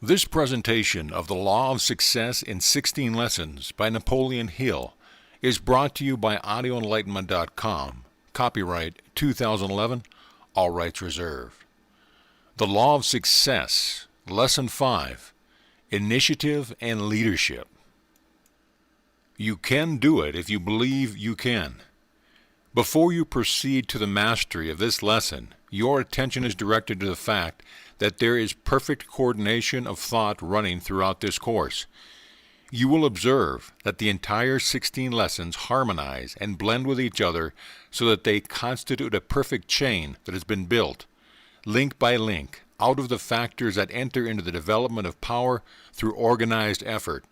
This presentation of the Law of Success in 16 Lessons by Napoleon Hill is brought to you by audioenlightenment.com. Copyright 2011, all rights reserved. The Law of Success, Lesson 5, Initiative and Leadership. You can do it if you believe you can. Before you proceed to the mastery of this lesson, your attention is directed to the fact that there is perfect coordination of thought running throughout this course. You will observe that the entire 16 lessons harmonize and blend with each other so that they constitute a perfect chain that has been built, link by link, out of the factors that enter into the development of power through organized effort.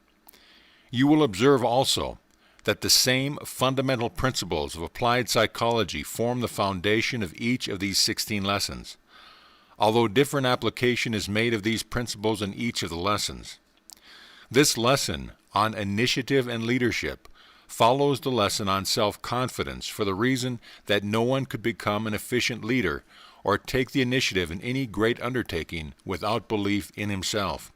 You will observe also that the same fundamental principles of applied psychology form the foundation of each of these 16 lessons, although different application is made of these principles in each of the lessons. This lesson on initiative and leadership follows the lesson on self-confidence for the reason that no one could become an efficient leader or take the initiative in any great undertaking without belief in himself.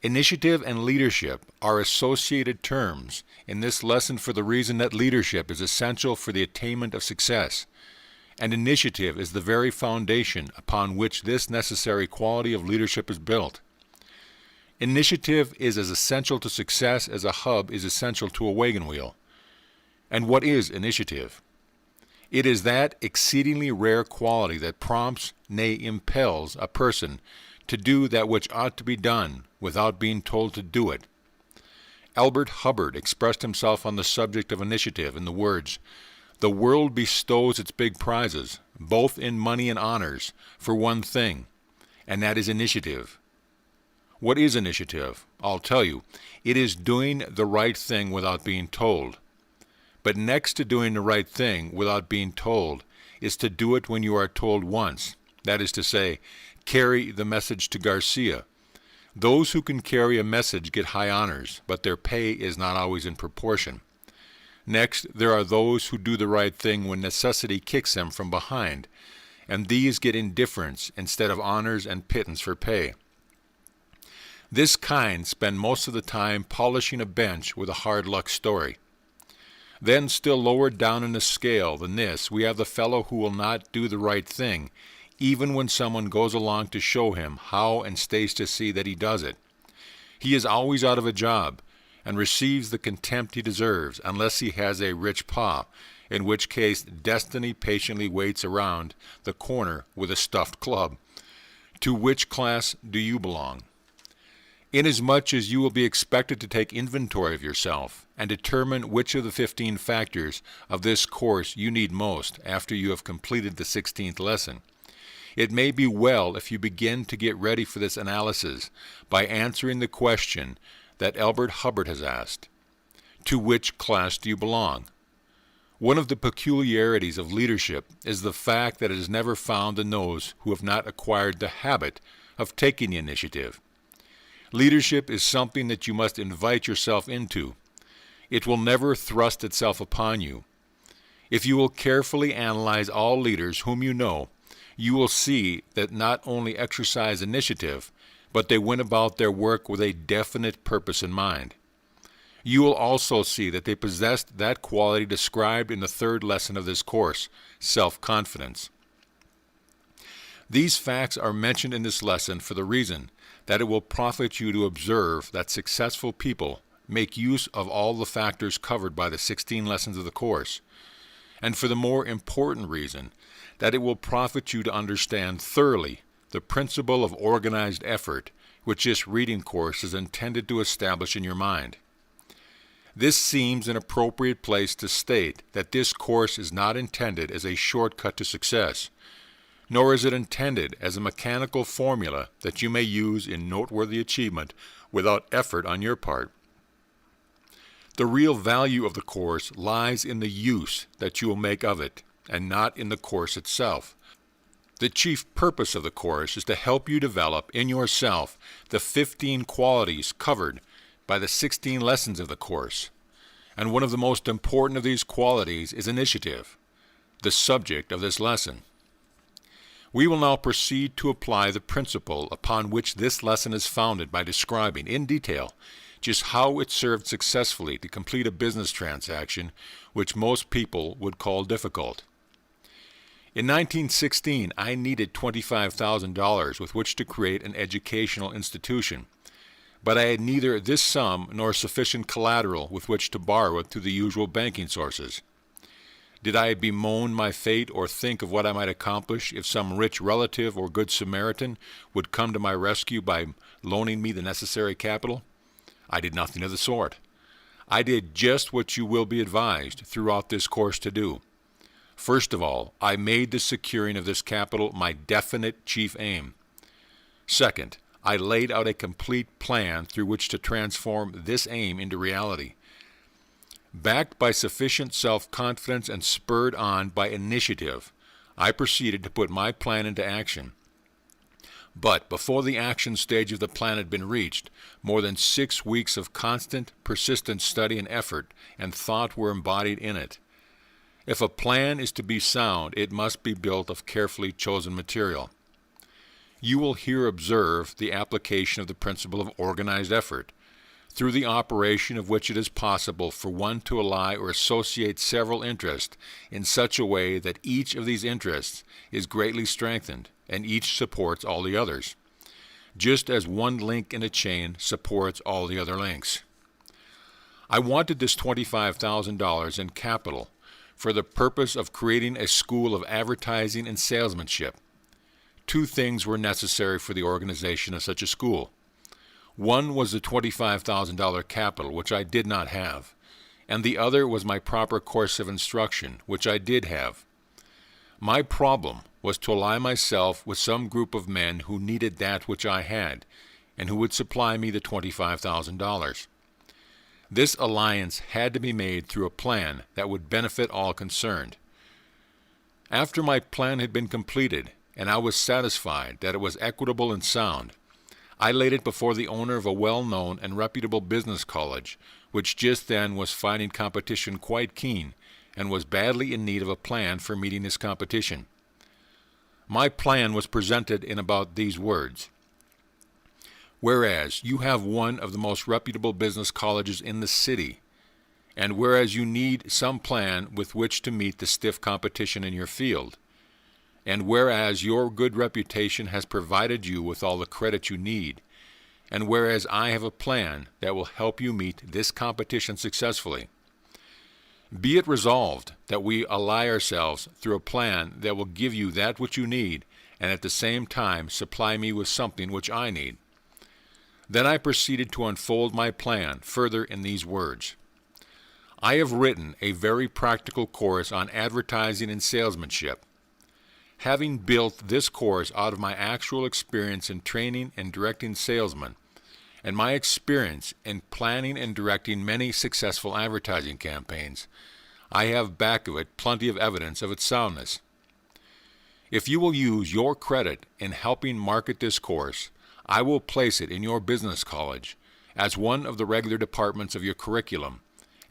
Initiative and leadership are associated terms in this lesson for the reason that leadership is essential for the attainment of success, and initiative is the very foundation upon which this necessary quality of leadership is built. Initiative is as essential to success as a hub is essential to a wagon wheel. And what is initiative? It is that exceedingly rare quality that prompts, nay, impels a person to do that which ought to be done without being told to do it. Albert Hubbard expressed himself on the subject of initiative in the words, "The world bestows its big prizes, both in money and honors, for one thing, and that is initiative." What is initiative? I'll tell you. It is doing the right thing without being told. But next to doing the right thing without being told is to do it when you are told once. That is to say, carry the message to Garcia. Those who can carry a message get high honors, but their pay is not always in proportion. Next, there are those who do the right thing when necessity kicks them from behind, and these get indifference instead of honors and pittance for pay. This kind spend most of the time polishing a bench with a hard luck story. Then, still lower down in the scale than this, we have the fellow who will not do the right thing, even when someone goes along to show him how and stays to see that he does it. He is always out of a job, and receives the contempt he deserves unless he has a rich pa, in which case destiny patiently waits around the corner with a stuffed club. To which class do you belong? Inasmuch as you will be expected to take inventory of yourself and determine which of the 15 factors of this course you need most after you have completed the 16th lesson, it may be well if you begin to get ready for this analysis by answering the question that Albert Hubbard has asked. To which class do you belong? One of the peculiarities of leadership is the fact that it is never found in those who have not acquired the habit of taking the initiative. Leadership is something that you must invite yourself into. It will never thrust itself upon you. If you will carefully analyze all leaders whom you know, you will see that not only exercise initiative, but they went about their work with a definite purpose in mind. You will also see that they possessed that quality described in the 3rd lesson of this course, self-confidence. These facts are mentioned in this lesson for the reason that it will profit you to observe that successful people make use of all the factors covered by the 16 lessons of the course, and for the more important reason that it will profit you to understand thoroughly the principle of organized effort which this reading course is intended to establish in your mind. This seems an appropriate place to state that this course is not intended as a shortcut to success, nor is it intended as a mechanical formula that you may use in noteworthy achievement without effort on your part. The real value of the course lies in the use that you will make of it, and not in the course itself. The chief purpose of the course is to help you develop in yourself the 15 qualities covered by the 16 lessons of the course, and one of the most important of these qualities is initiative, the subject of this lesson. We will now proceed to apply the principle upon which this lesson is founded by describing in detail just how it served successfully to complete a business transaction which most people would call difficult. In 1916, I needed $25,000 with which to create an educational institution, but I had neither this sum nor sufficient collateral with which to borrow it through the usual banking sources. Did I bemoan my fate or think of what I might accomplish if some rich relative or good Samaritan would come to my rescue by loaning me the necessary capital? I did nothing of the sort. I did just what you will be advised throughout this course to do. First of all, I made the securing of this capital my definite chief aim. Second, I laid out a complete plan through which to transform this aim into reality. Backed by sufficient self-confidence and spurred on by initiative, I proceeded to put my plan into action. But before the action stage of the plan had been reached, more than 6 weeks of constant, persistent study and effort and thought were embodied in it. If a plan is to be sound, it must be built of carefully chosen material. You will here observe the application of the principle of organized effort, through the operation of which it is possible for one to ally or associate several interests in such a way that each of these interests is greatly strengthened and each supports all the others, just as one link in a chain supports all the other links. I wanted this $25,000 in capital for the purpose of creating a school of advertising and salesmanship. 2 things were necessary for the organization of such a school. One was the $25,000 capital, which I did not have, and the other was my proper course of instruction, which I did have. My problem was to ally myself with some group of men who needed that which I had, and who would supply me the $25,000. This alliance had to be made through a plan that would benefit all concerned. After my plan had been completed, and I was satisfied that it was equitable and sound, I laid it before the owner of a well-known and reputable business college, which just then was finding competition quite keen, and was badly in need of a plan for meeting this competition. My plan was presented in about these words. Whereas you have one of the most reputable business colleges in the city, and whereas you need some plan with which to meet the stiff competition in your field, and whereas your good reputation has provided you with all the credit you need, and whereas I have a plan that will help you meet this competition successfully, be it resolved that we ally ourselves through a plan that will give you that which you need, and at the same time supply me with something which I need. Then I proceeded to unfold my plan further in these words. I have written a very practical course on advertising and salesmanship. Having built this course out of my actual experience in training and directing salesmen, and my experience in planning and directing many successful advertising campaigns, I have back of it plenty of evidence of its soundness. If you will use your credit in helping market this course, I will place it in your business college as one of the regular departments of your curriculum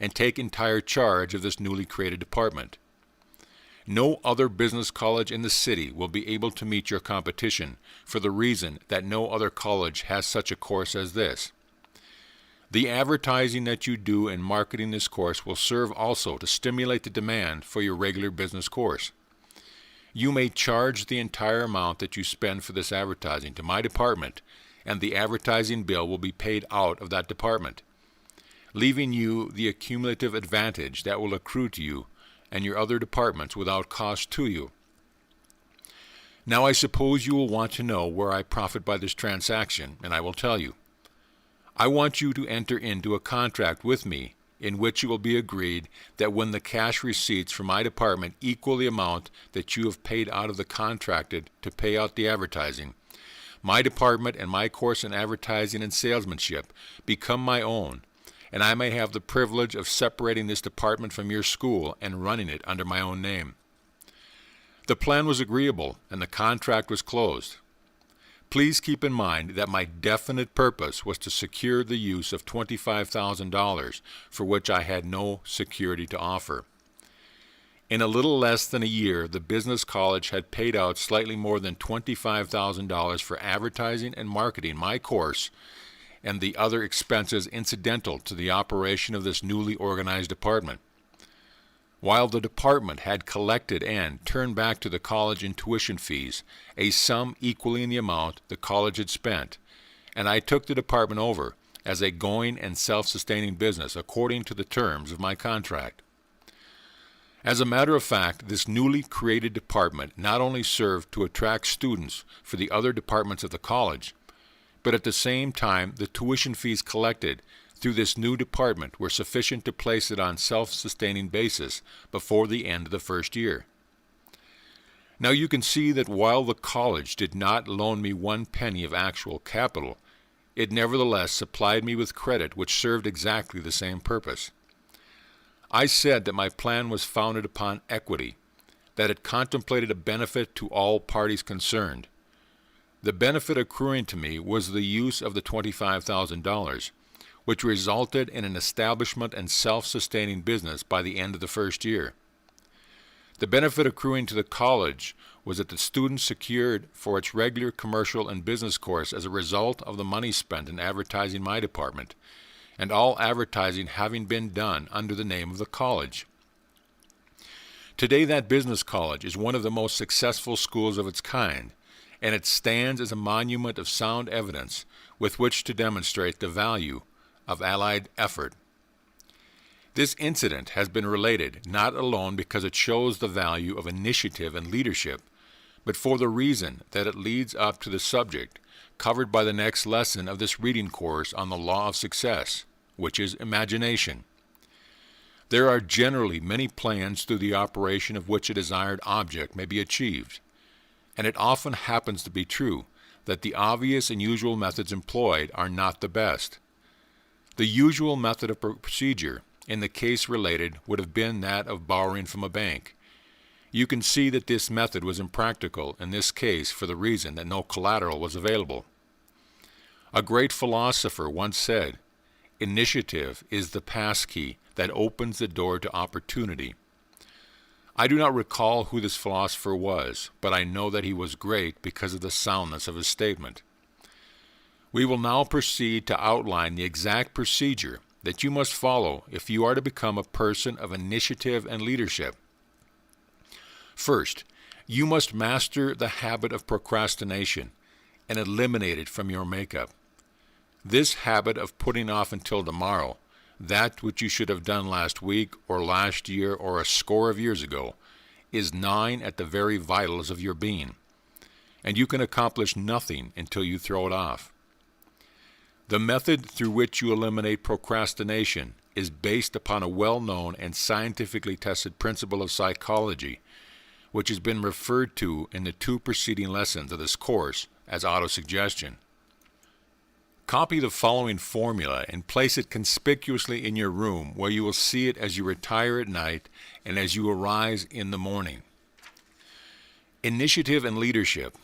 and take entire charge of this newly created department. No other business college in the city will be able to meet your competition for the reason that no other college has such a course as this. The advertising that you do in marketing this course will serve also to stimulate the demand for your regular business course. You may charge the entire amount that you spend for this advertising to my department, and the advertising bill will be paid out of that department, leaving you the accumulative advantage that will accrue to you and your other departments without cost to you. Now I suppose you will want to know where I profit by this transaction, and I will tell you. I want you to enter into a contract with me in which it will be agreed that when the cash receipts from my department equal the amount that you have paid out of the contracted to pay out the advertising, my department and my course in advertising and salesmanship become my own, and I may have the privilege of separating this department from your school and running it under my own name. The plan was agreeable, and the contract was closed. Please keep in mind that my definite purpose was to secure the use of $25,000 for which I had no security to offer. In a little less than a year, the business college had paid out slightly more than $25,000 for advertising and marketing my course and the other expenses incidental to the operation of this newly organized department. While the department had collected and turned back to the college in tuition fees a sum equaling the amount the college had spent, and I took the department over as a going and self-sustaining business according to the terms of my contract. As a matter of fact, this newly created department not only served to attract students for the other departments of the college, but at the same time the tuition fees collected through this new department were sufficient to place it on self-sustaining basis before the end of the first year. Now you can see that while the college did not loan me 1 penny of actual capital, it nevertheless supplied me with credit which served exactly the same purpose. I said that my plan was founded upon equity, that it contemplated a benefit to all parties concerned. The benefit accruing to me was the use of the $25,000, which resulted in an establishment and self-sustaining business by the end of the first year. The benefit accruing to the college was that the students secured for its regular commercial and business course as a result of the money spent in advertising my department, and all advertising having been done under the name of the college. Today that business college is one of the most successful schools of its kind, and it stands as a monument of sound evidence with which to demonstrate the value of allied effort. This incident has been related not alone because it shows the value of initiative and leadership, but for the reason that it leads up to the subject covered by the next lesson of this reading course on the law of success, which is imagination. There are generally many plans through the operation of which a desired object may be achieved, and it often happens to be true that the obvious and usual methods employed are not the best. The usual method of procedure in the case related would have been that of borrowing from a bank. You can see that this method was impractical in this case for the reason that no collateral was available. A great philosopher once said, "Initiative is the passkey that opens the door to opportunity." I do not recall who this philosopher was, but I know that he was great because of the soundness of his statement. We will now proceed to outline the exact procedure that you must follow if you are to become a person of initiative and leadership. First, you must master the habit of procrastination and eliminate it from your makeup. This habit of putting off until tomorrow that which you should have done last week or last year or a score of years ago is gnawing at the very vitals of your being, and you can accomplish nothing until you throw it off. The method through which you eliminate procrastination is based upon a well-known and scientifically tested principle of psychology, which has been referred to in the 2 preceding lessons of this course as autosuggestion. Copy the following formula and place it conspicuously in your room where you will see it as you retire at night and as you arise in the morning. Initiative and leadership.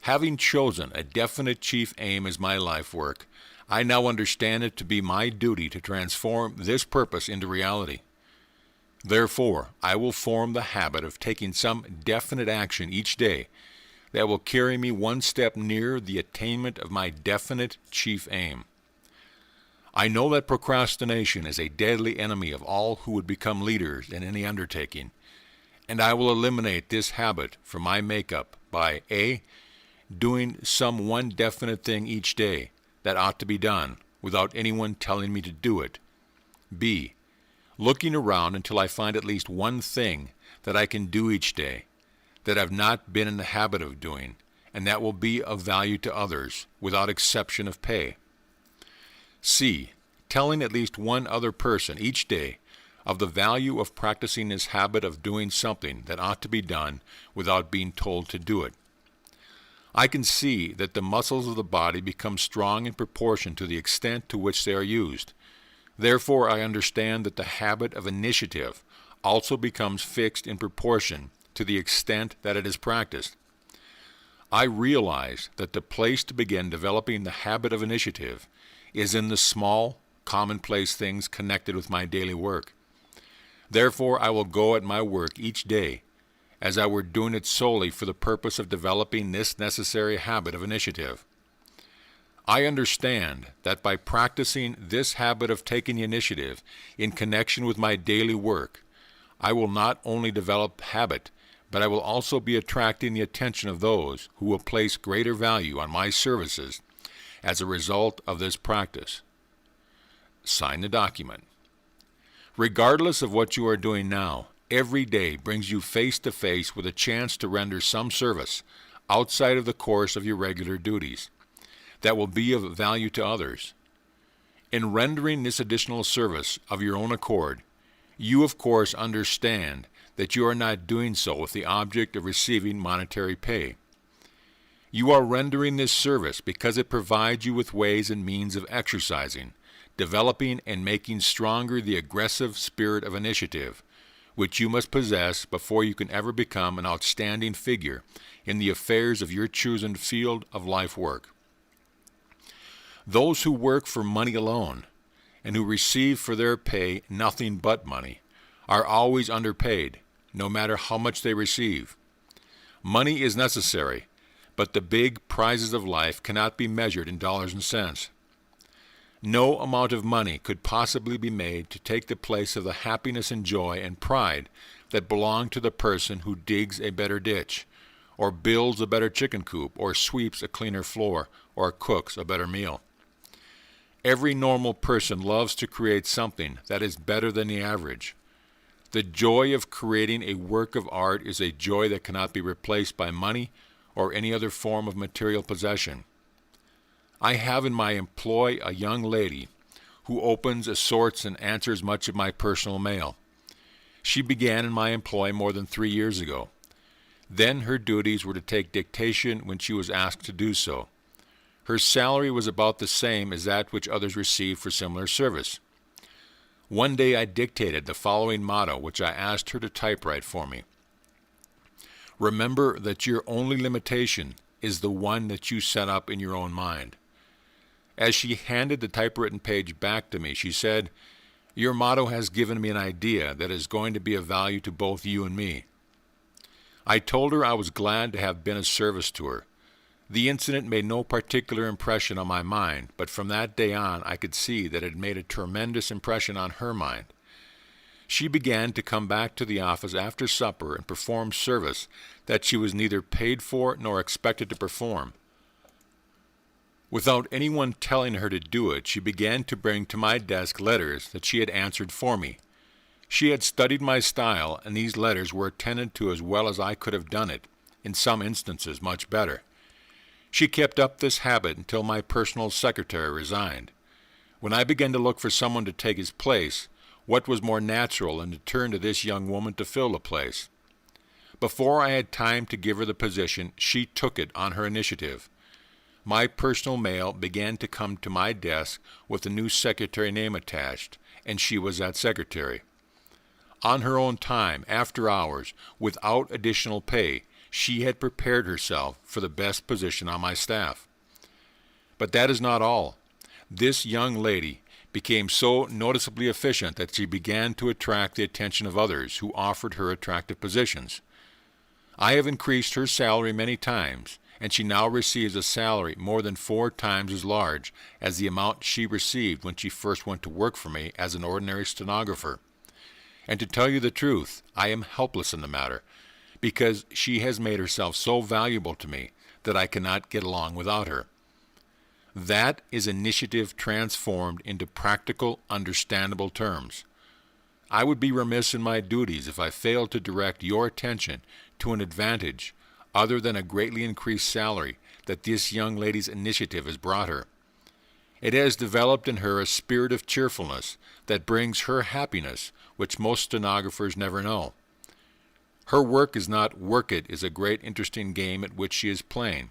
Having chosen a definite chief aim as my life work, I now understand it to be my duty to transform this purpose into reality. Therefore, I will form the habit of taking some definite action each day that will carry me one step nearer the attainment of my definite chief aim. I know that procrastination is a deadly enemy of all who would become leaders in any undertaking, and I will eliminate this habit from my makeup by A. Doing some one definite thing each day that ought to be done without anyone telling me to do it. B. Looking around until I find at least one thing that I can do each day that I've not been in the habit of doing, and that will be of value to others, without exception of pay. C. Telling at least one other person each day of the value of practicing this habit of doing something that ought to be done without being told to do it. I can see that the muscles of the body become strong in proportion to the extent to which they are used. Therefore, I understand that the habit of initiative also becomes fixed in proportion to the extent that it is practiced. I realize that the place to begin developing the habit of initiative is in the small, commonplace things connected with my daily work. Therefore I will go at my work each day as I were doing it solely for the purpose of developing this necessary habit of initiative. I understand that by practicing this habit of taking the initiative in connection with my daily work, I will not only develop habit, but I will also be attracting the attention of those who will place greater value on my services as a result of this practice. Sign the document. Regardless of what you are doing now, every day brings you face to face with a chance to render some service outside of the course of your regular duties that will be of value to others. In rendering this additional service of your own accord, you of course understand that you are not doing so with the object of receiving monetary pay. You are rendering this service because it provides you with ways and means of exercising, developing, and making stronger the aggressive spirit of initiative, which you must possess before you can ever become an outstanding figure in the affairs of your chosen field of life work. Those who work for money alone, and who receive for their pay nothing but money, are always underpaid, no matter how much they receive. Money is necessary, but the big prizes of life cannot be measured in dollars and cents. No amount of money could possibly be made to take the place of the happiness and joy and pride that belong to the person who digs a better ditch, or builds a better chicken coop, or sweeps a cleaner floor, or cooks a better meal. Every normal person loves to create something that is better than the average. The joy of creating a work of art is a joy that cannot be replaced by money or any other form of material possession. I have in my employ a young lady who opens, assorts, and answers much of my personal mail. She began in my employ more than 3 years ago. Then her duties were to take dictation when she was asked to do so. Her salary was about the same as that which others received for similar service. One day I dictated the following motto, which I asked her to typewrite for me. Remember that your only limitation is the one that you set up in your own mind. As she handed the typewritten page back to me, she said, "Your motto has given me an idea that is going to be of value to both you and me." I told her I was glad to have been of service to her. The incident made no particular impression on my mind, but from that day on I could see that it had made a tremendous impression on her mind. She began to come back to the office after supper and perform service that she was neither paid for nor expected to perform. Without anyone telling her to do it, she began to bring to my desk letters that she had answered for me. She had studied my style, and these letters were attended to as well as I could have done it, in some instances much better. She kept up this habit until my personal secretary resigned. When I began to look for someone to take his place, what was more natural than to turn to this young woman to fill the place? Before I had time to give her the position, she took it on her initiative. My personal mail began to come to my desk with a new secretary name attached, and she was that secretary. On her own time, after hours, without additional pay, she had prepared herself for the best position on my staff. But that is not all. This young lady became so noticeably efficient that she began to attract the attention of others who offered her attractive positions. I have increased her salary many times, and she now receives a salary more than 4 times as large as the amount she received when she first went to work for me as an ordinary stenographer. And to tell you the truth, I am helpless in the matter, because she has made herself so valuable to me that I cannot get along without her. That is initiative transformed into practical, understandable terms. I would be remiss in my duties if I failed to direct your attention to an advantage other than a greatly increased salary that this young lady's initiative has brought her. It has developed in her a spirit of cheerfulness that brings her happiness, which most stenographers never know. Her work is not work it is a great interesting game at which she is playing.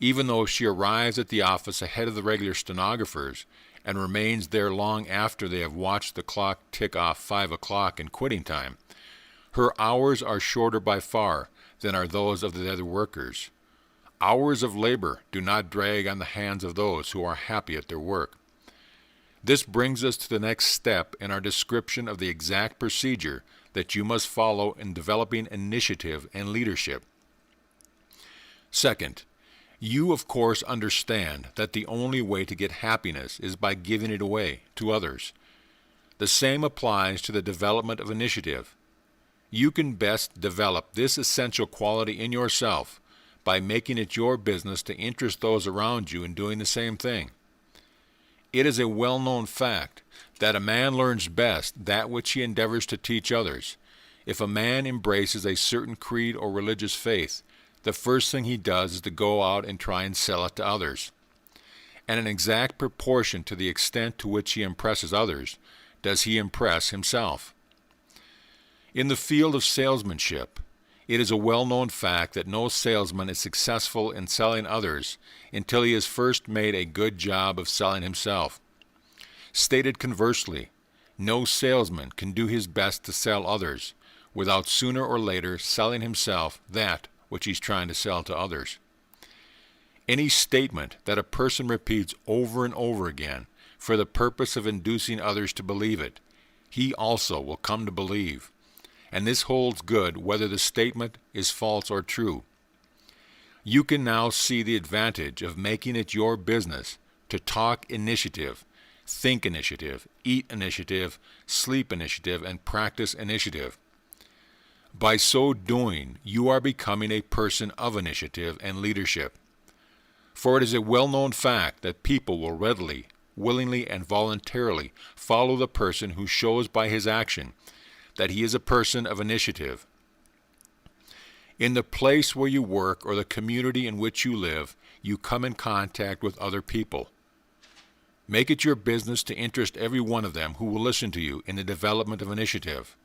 Even though she arrives at the office ahead of the regular stenographers and remains there long after they have watched the clock tick off 5 o'clock in quitting time, her hours are shorter by far than are those of the other workers. Hours of labor do not drag on the hands of those who are happy at their work. This brings us to the next step in our description of the exact procedure that you must follow in developing initiative and leadership. Second, you of course understand that the only way to get happiness is by giving it away to others. The same applies to the development of initiative. You can best develop this essential quality in yourself by making it your business to interest those around you in doing the same thing. It is a well-known fact that a man learns best that which he endeavors to teach others. If a man embraces a certain creed or religious faith, the first thing he does is to go out and try and sell it to others. And in exact proportion to the extent to which he impresses others, does he impress himself. In the field of salesmanship, it is a well-known fact that no salesman is successful in selling others until he has first made a good job of selling himself. Stated conversely, no salesman can do his best to sell others without sooner or later selling himself that which he's trying to sell to others. Any statement that a person repeats over and over again for the purpose of inducing others to believe it, he also will come to believe. And this holds good whether the statement is false or true. You can now see the advantage of making it your business to talk initiative, think initiative, eat initiative, sleep initiative, and practice initiative. By so doing, you are becoming a person of initiative and leadership. For it is a well-known fact that people will readily, willingly, and voluntarily follow the person who shows by his action that he is a person of initiative. In the place where you work or the community in which you live, you come in contact with other people. Make it your business to interest every one of them who will listen to you in the development of initiative.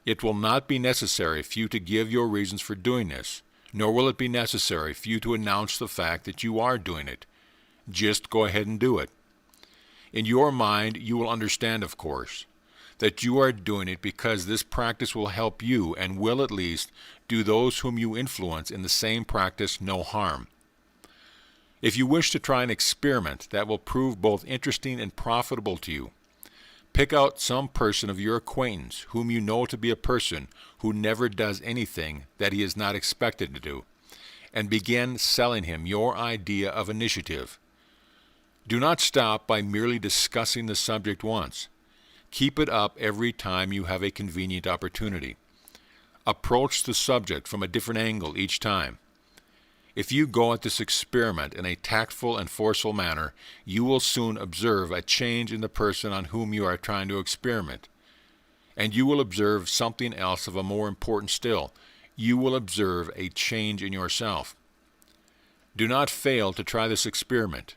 It will not be necessary for you to give your reasons for doing this, nor will it be necessary for you to announce the fact that you are doing it. Just go ahead and do it. In your mind, you will understand, of course, that you are doing it because this practice will help you and will at least do those whom you influence in the same practice no harm. If you wish to try an experiment that will prove both interesting and profitable to you, pick out some person of your acquaintance whom you know to be a person who never does anything that he is not expected to do, and begin selling him your idea of initiative. Do not stop by merely discussing the subject once. Keep it up every time you have a convenient opportunity. Approach the subject from a different angle each time. If you go at this experiment in a tactful and forceful manner, you will soon observe a change in the person on whom you are trying to experiment. And you will observe something else of a more important still. You will observe a change in yourself. Do not fail to try this experiment.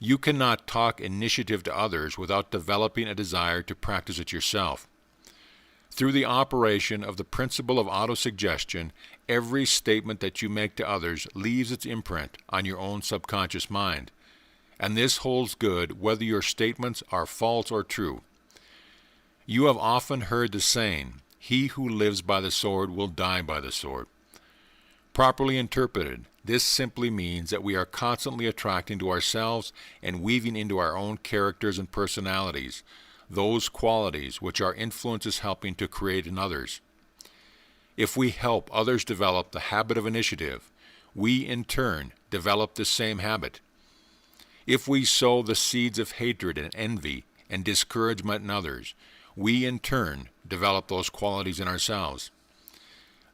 You cannot talk initiative to others without developing a desire to practice it yourself. Through the operation of the principle of autosuggestion, every statement that you make to others leaves its imprint on your own subconscious mind, and this holds good whether your statements are false or true. You have often heard the saying, "He who lives by the sword will die by the sword." Properly interpreted, this simply means that we are constantly attracting to ourselves and weaving into our own characters and personalities those qualities which our influence is helping to create in others. If we help others develop the habit of initiative, we in turn develop the same habit. If we sow the seeds of hatred and envy and discouragement in others, we in turn develop those qualities in ourselves.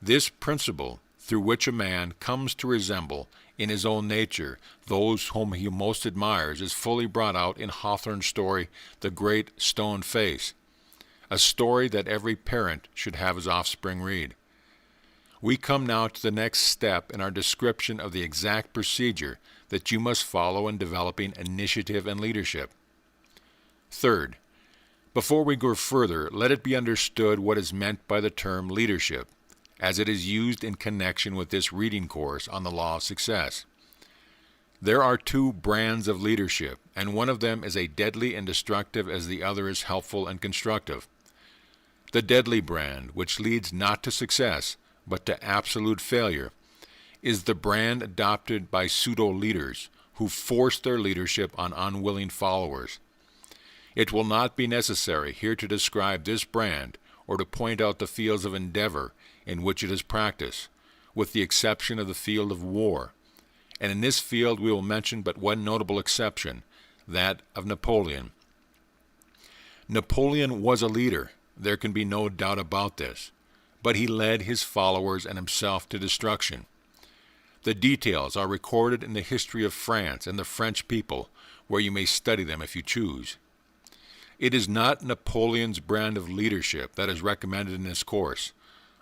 This principle, through which a man comes to resemble in his own nature those whom he most admires, is fully brought out in Hawthorne's story, The Great Stone Face, a story that every parent should have his offspring read. We come now to the next step in our description of the exact procedure that you must follow in developing initiative and leadership. Third, before we go further, let it be understood what is meant by the term leadership, as it is used in connection with this reading course on the law of success. There are two brands of leadership, and one of them is as deadly and destructive as the other is helpful and constructive. The deadly brand, which leads not to success, but to absolute failure, is the brand adopted by pseudo-leaders who force their leadership on unwilling followers. It will not be necessary here to describe this brand or to point out the fields of endeavor in which it is practiced, with the exception of the field of war. And in this field we will mention but one notable exception, that of Napoleon. Napoleon was a leader, there can be no doubt about this, but he led his followers and himself to destruction. The details are recorded in the history of France and the French people, where you may study them if you choose. It is not Napoleon's brand of leadership that is recommended in this course,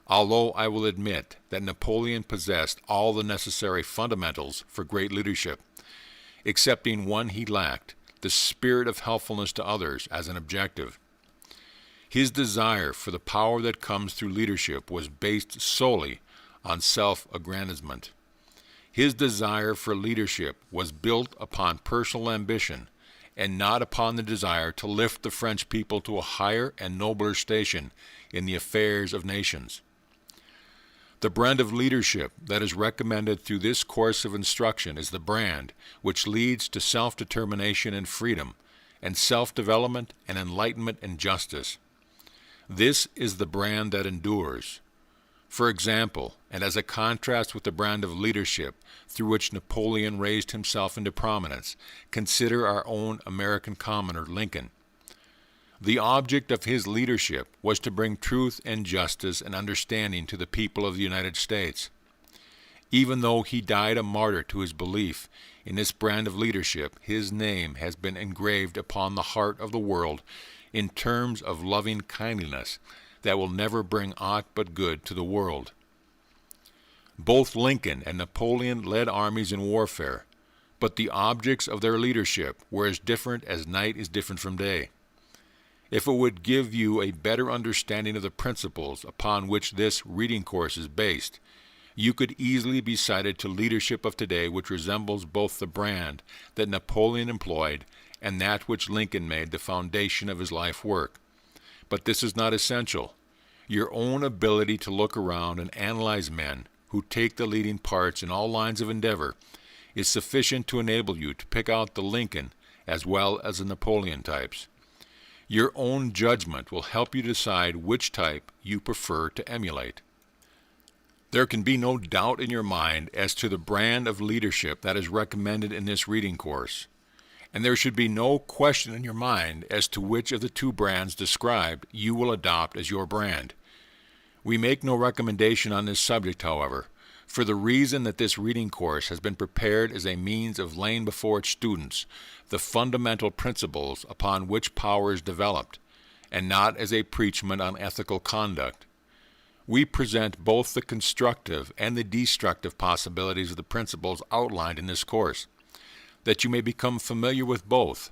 although I will admit that Napoleon possessed all the necessary fundamentals for great leadership, excepting one he lacked, the spirit of helpfulness to others as an objective. His desire for the power that comes through leadership was based solely on self-aggrandizement. His desire for leadership was built upon personal ambition and not upon the desire to lift the French people to a higher and nobler station in the affairs of nations. The brand of leadership that is recommended through this course of instruction is the brand which leads to self-determination and freedom, and self-development and enlightenment and justice. This is the brand that endures. For example, and as a contrast with the brand of leadership through which Napoleon raised himself into prominence, consider our own American commoner Lincoln. The object of his leadership was to bring truth and justice and understanding to the people of the United States. Even though he died a martyr to his belief in this brand of leadership, his name has been engraved upon the heart of the world in terms of loving kindliness that will never bring aught but good to the world. Both Lincoln and Napoleon led armies in warfare, but the objects of their leadership were as different as night is different from day. If it would give you a better understanding of the principles upon which this reading course is based, you could easily be cited to leadership of today which resembles both the brand that Napoleon employed and that which Lincoln made the foundation of his life work. But this is not essential. Your own ability to look around and analyze men who take the leading parts in all lines of endeavor is sufficient to enable you to pick out the Lincoln as well as the Napoleon types. Your own judgment will help you decide which type you prefer to emulate. There can be no doubt in your mind as to the brand of leadership that is recommended in this reading course, and there should be no question in your mind as to which of the two brands described you will adopt as your brand. We make no recommendation on this subject, however, for the reason that this reading course has been prepared as a means of laying before its students the fundamental principles upon which power is developed, and not as a preachment on ethical conduct. We present both the constructive and the destructive possibilities of the principles outlined in this course, that you may become familiar with both,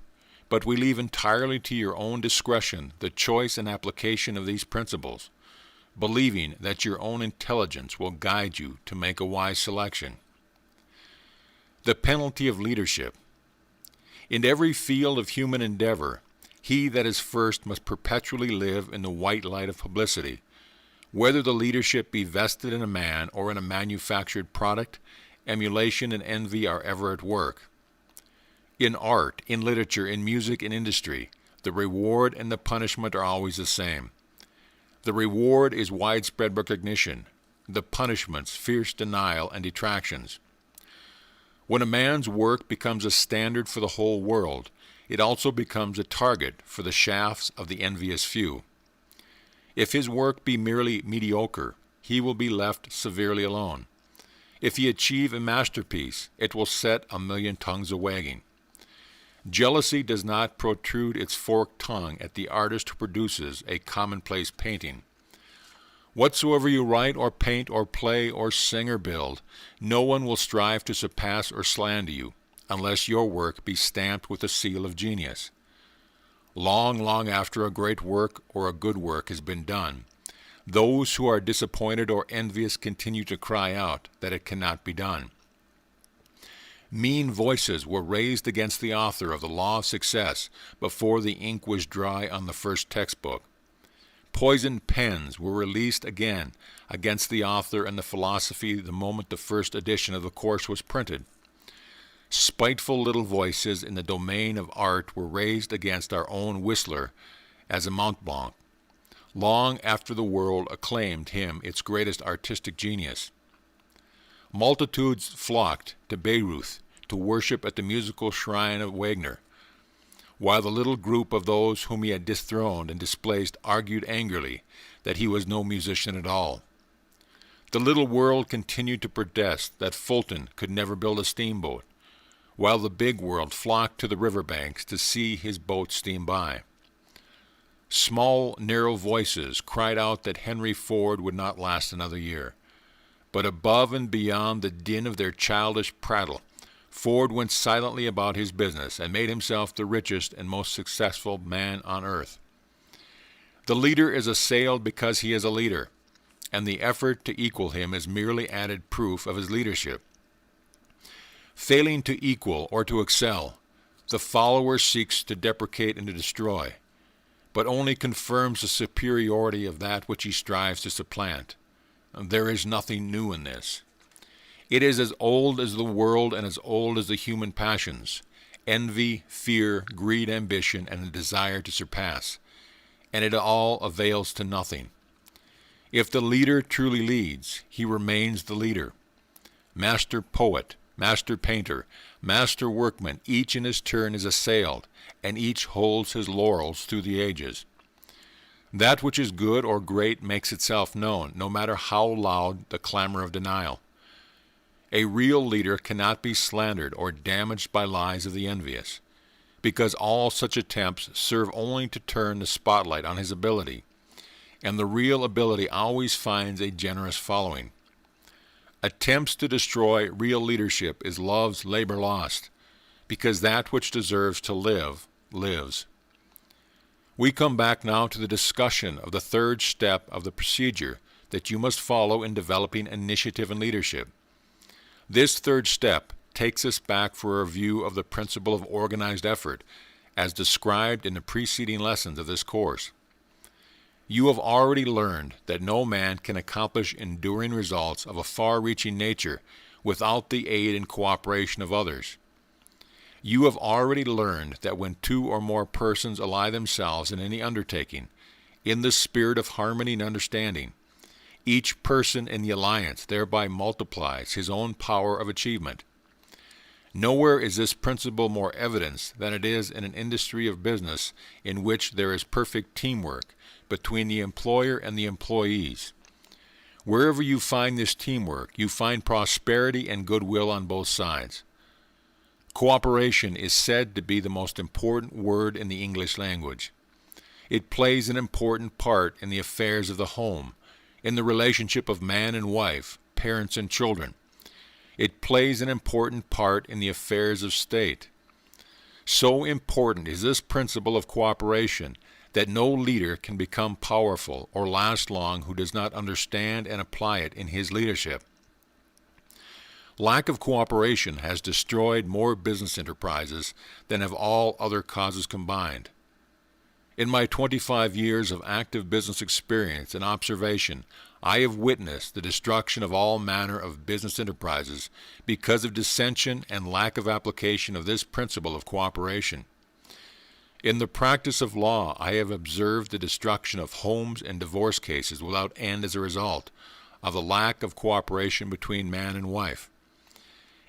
but we leave entirely to your own discretion the choice and application of these principles, believing that your own intelligence will guide you to make a wise selection. The penalty of leadership. In every field of human endeavor, he that is first must perpetually live in the white light of publicity. Whether the leadership be vested in a man or in a manufactured product, emulation and envy are ever at work. In art, in literature, in music, in industry, the reward and the punishment are always the same. The reward is widespread recognition, the punishments fierce denial and detractions. When a man's work becomes a standard for the whole world, it also becomes a target for the shafts of the envious few. If his work be merely mediocre, he will be left severely alone. If he achieve a masterpiece, it will set a million tongues a-wagging. Jealousy does not protrude its forked tongue at the artist who produces a commonplace painting. Whatsoever you write or paint or play or sing or build, no one will strive to surpass or slander you, unless your work be stamped with the seal of genius. Long, long after a great work or a good work has been done, those who are disappointed or envious continue to cry out that it cannot be done. Mean voices were raised against the author of the Law of Success before the ink was dry on the first textbook. Poisoned pens were released again against the author and the philosophy the moment the first edition of the course was printed. Spiteful little voices in the domain of art were raised against our own Whistler as a Mont Blanc, long after the world acclaimed him its greatest artistic genius. Multitudes flocked to Bayreuth to worship at the musical shrine of Wagner, while the little group of those whom he had dethroned and displaced argued angrily that he was no musician at all. The little world continued to protest that Fulton could never build a steamboat, while the big world flocked to the riverbanks to see his boat steam by. Small, narrow voices cried out that Henry Ford would not last another year. But above and beyond the din of their childish prattle, Ford went silently about his business and made himself the richest and most successful man on earth. The leader is assailed because he is a leader, and the effort to equal him is merely added proof of his leadership. Failing to equal or to excel, the follower seeks to deprecate and to destroy, but only confirms the superiority of that which he strives to supplant. There is nothing new in this. It is as old as the world and as old as the human passions, envy, fear, greed, ambition, and a desire to surpass, and it all avails to nothing. If the leader truly leads, he remains the leader. Master poet, master painter, master workman, each in his turn is assailed, and each holds his laurels through the ages. That which is good or great makes itself known, no matter how loud the clamor of denial. A real leader cannot be slandered or damaged by lies of the envious, because all such attempts serve only to turn the spotlight on his ability, and the real ability always finds a generous following. Attempts to destroy real leadership is love's labor lost, because that which deserves to live, lives. We come back now to the discussion of the third step of the procedure that you must follow in developing initiative and leadership. This third step takes us back for a review of the principle of organized effort, as described in the preceding lessons of this course. You have already learned that no man can accomplish enduring results of a far-reaching nature without the aid and cooperation of others. You have already learned that when two or more persons ally themselves in any undertaking, in the spirit of harmony and understanding, each person in the alliance thereby multiplies his own power of achievement. Nowhere is this principle more evidenced than it is in an industry of business in which there is perfect teamwork between the employer and the employees. Wherever you find this teamwork, you find prosperity and goodwill on both sides. Cooperation is said to be the most important word in the English language. It plays an important part in the affairs of the home, in the relationship of man and wife, parents and children. It plays an important part in the affairs of state. So important is this principle of cooperation that no leader can become powerful or last long who does not understand and apply it in his leadership. Lack of cooperation has destroyed more business enterprises than have all other causes combined. In my 25 years of active business experience and observation, I have witnessed the destruction of all manner of business enterprises because of dissension and lack of application of this principle of cooperation. In the practice of law, I have observed the destruction of homes and divorce cases without end as a result of the lack of cooperation between man and wife.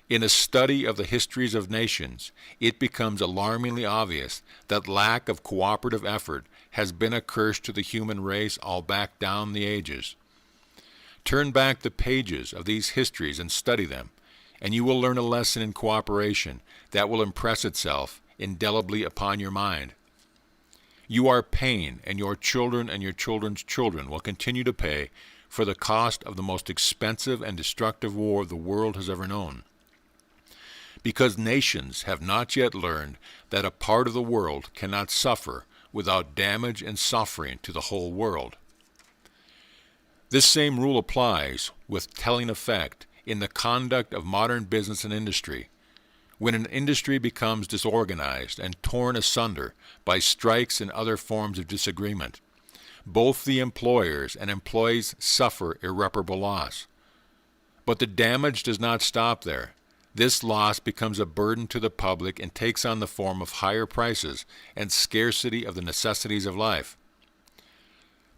In a study of the histories of nations, it becomes alarmingly obvious that lack of cooperative effort has been a curse to the human race all back down the ages. Turn back the pages of these histories and study them, and you will learn a lesson in cooperation that will impress itself indelibly upon your mind. You are paying, and your children and your children's children will continue to pay for the cost of the most expensive and destructive war the world has ever known. Because nations have not yet learned that a part of the world cannot suffer without damage and suffering to the whole world. This same rule applies with telling effect in the conduct of modern business and industry. When an industry becomes disorganized and torn asunder by strikes and other forms of disagreement, both the employers and employees suffer irreparable loss. But the damage does not stop there. This loss becomes a burden to the public and takes on the form of higher prices and scarcity of the necessities of life.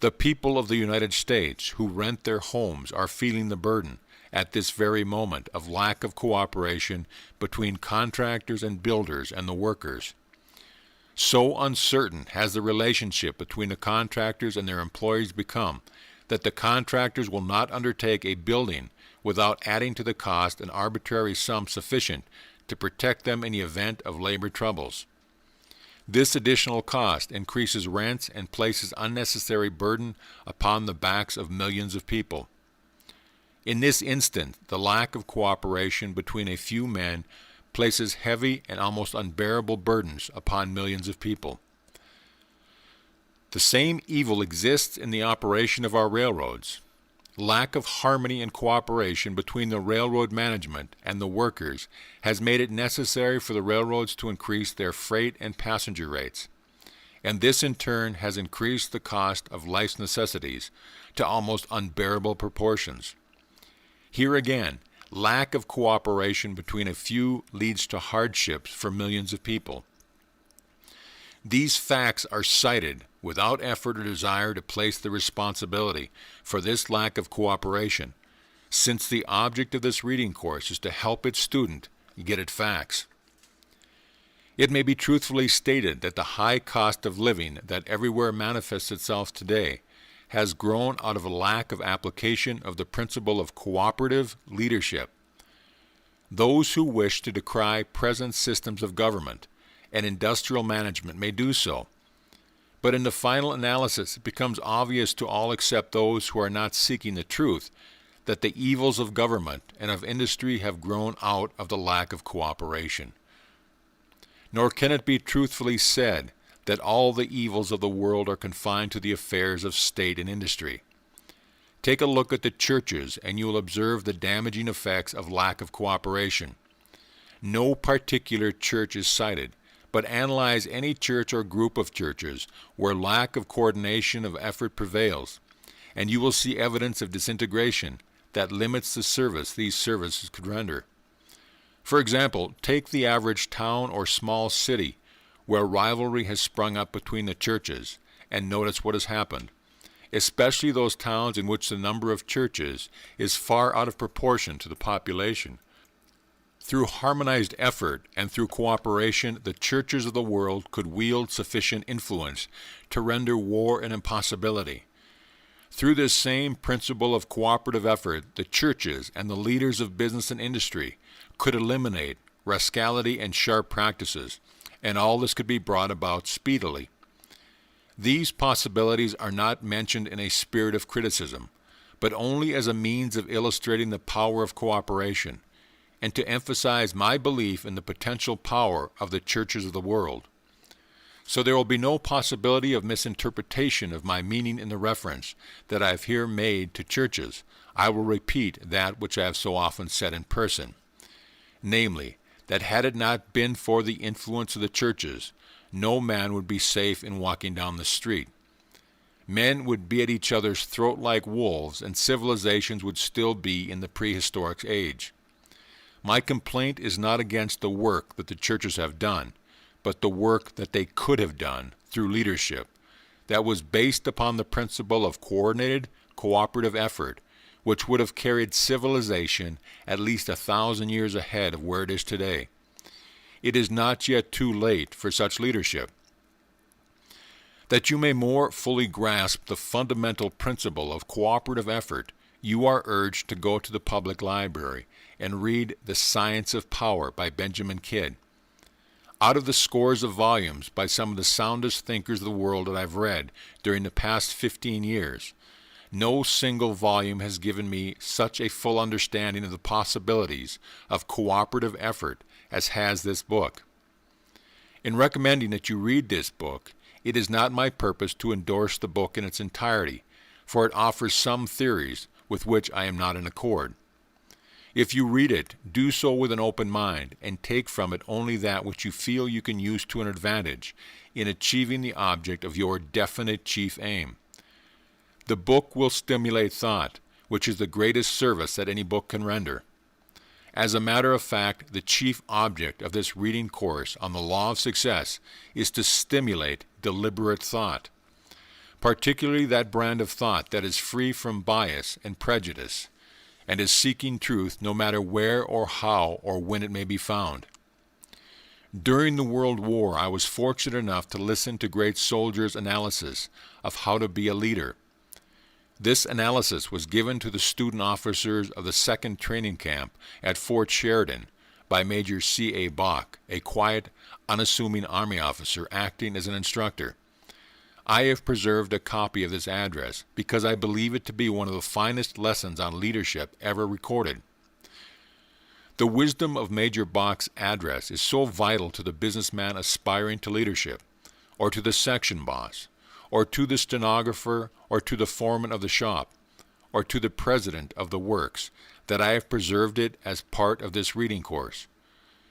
The people of the United States who rent their homes are feeling the burden at this very moment of lack of cooperation between contractors and builders and the workers. So uncertain has the relationship between the contractors and their employees become that the contractors will not undertake a building without adding to the cost an arbitrary sum sufficient to protect them in the event of labor troubles. This additional cost increases rents and places unnecessary burden upon the backs of millions of people. In this instant, the lack of cooperation between a few men places heavy and almost unbearable burdens upon millions of people. The same evil exists in the operation of our railroads. Lack of harmony and cooperation between the railroad management and the workers has made it necessary for the railroads to increase their freight and passenger rates, and this in turn has increased the cost of life's necessities to almost unbearable proportions. Here again, lack of cooperation between a few leads to hardships for millions of people. These facts are cited without effort or desire to place the responsibility for this lack of cooperation, since the object of this reading course is to help its student get at facts. It may be truthfully stated that the high cost of living that everywhere manifests itself today has grown out of a lack of application of the principle of cooperative leadership. Those who wish to decry present systems of government and industrial management may do so, but in the final analysis it becomes obvious to all except those who are not seeking the truth that the evils of government and of industry have grown out of the lack of cooperation. Nor can it be truthfully said that all the evils of the world are confined to the affairs of state and industry. Take a look at the churches and you will observe the damaging effects of lack of cooperation. No particular church is cited, but analyze any church or group of churches where lack of coordination of effort prevails, and you will see evidence of disintegration that limits the service these services could render. For example, take the average town or small city where rivalry has sprung up between the churches, and notice what has happened, especially those towns in which the number of churches is far out of proportion to the population. Through harmonized effort and through cooperation, the churches of the world could wield sufficient influence to render war an impossibility. Through this same principle of cooperative effort, the churches and the leaders of business and industry could eliminate rascality and sharp practices, and all this could be brought about speedily. These possibilities are not mentioned in a spirit of criticism, but only as a means of illustrating the power of cooperation, and to emphasize my belief in the potential power of the churches of the world. So there will be no possibility of misinterpretation of my meaning in the reference that I have here made to churches. I will repeat that which I have so often said in person, namely, that had it not been for the influence of the churches, no man would be safe in walking down the street. Men would be at each other's throat like wolves, and civilizations would still be in the prehistoric age. My complaint is not against the work that the churches have done, but the work that they could have done through leadership that was based upon the principle of coordinated, cooperative effort, which would have carried civilization at least 1,000 years ahead of where it is today. It is not yet too late for such leadership. That you may more fully grasp the fundamental principle of cooperative effort, you are urged to go to the public library and read The Science of Power by Benjamin Kidd. Out of the scores of volumes by some of the soundest thinkers of the world that I've read during the past 15 years, no single volume has given me such a full understanding of the possibilities of cooperative effort as has this book. In recommending that you read this book, it is not my purpose to endorse the book in its entirety, for it offers some theories with which I am not in accord. If you read it, do so with an open mind, and take from it only that which you feel you can use to an advantage in achieving the object of your definite chief aim. The book will stimulate thought, which is the greatest service that any book can render. As a matter of fact, the chief object of this reading course on the law of success is to stimulate deliberate thought, particularly that brand of thought that is free from bias and prejudice, and is seeking truth no matter where or how or when it may be found. During the World War, I was fortunate enough to listen to great soldiers' analysis of how to be a leader. This analysis was given to the student officers of the 2nd Training Camp at Fort Sheridan by Major C.A. Bach, a quiet, unassuming Army officer acting as an instructor. I have preserved a copy of this address because I believe it to be one of the finest lessons on leadership ever recorded. The wisdom of Major Bach's address is so vital to the businessman aspiring to leadership, or to the section boss, or to the stenographer, or to the foreman of the shop, or to the president of the works, that I have preserved it as part of this reading course.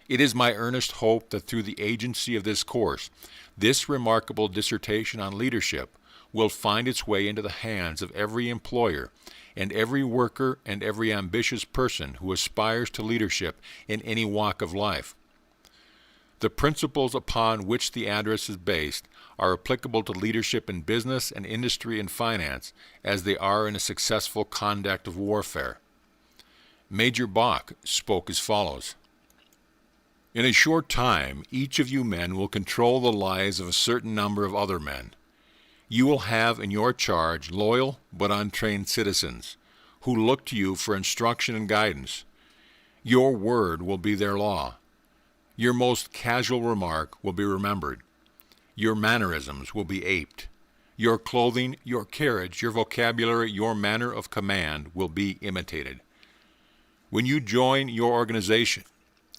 It is my earnest hope that through the agency of this course, this remarkable dissertation on leadership will find its way into the hands of every employer and every worker and every ambitious person who aspires to leadership in any walk of life. The principles upon which the address is based are applicable to leadership in business and industry and finance as they are in a successful conduct of warfare. Major Bach spoke as follows. In a short time, each of you men will control the lives of a certain number of other men. You will have in your charge loyal but untrained citizens who look to you for instruction and guidance. Your word will be their law. Your most casual remark will be remembered. Your mannerisms will be aped. Your clothing, your carriage, your vocabulary, your manner of command will be imitated. When you join your organization,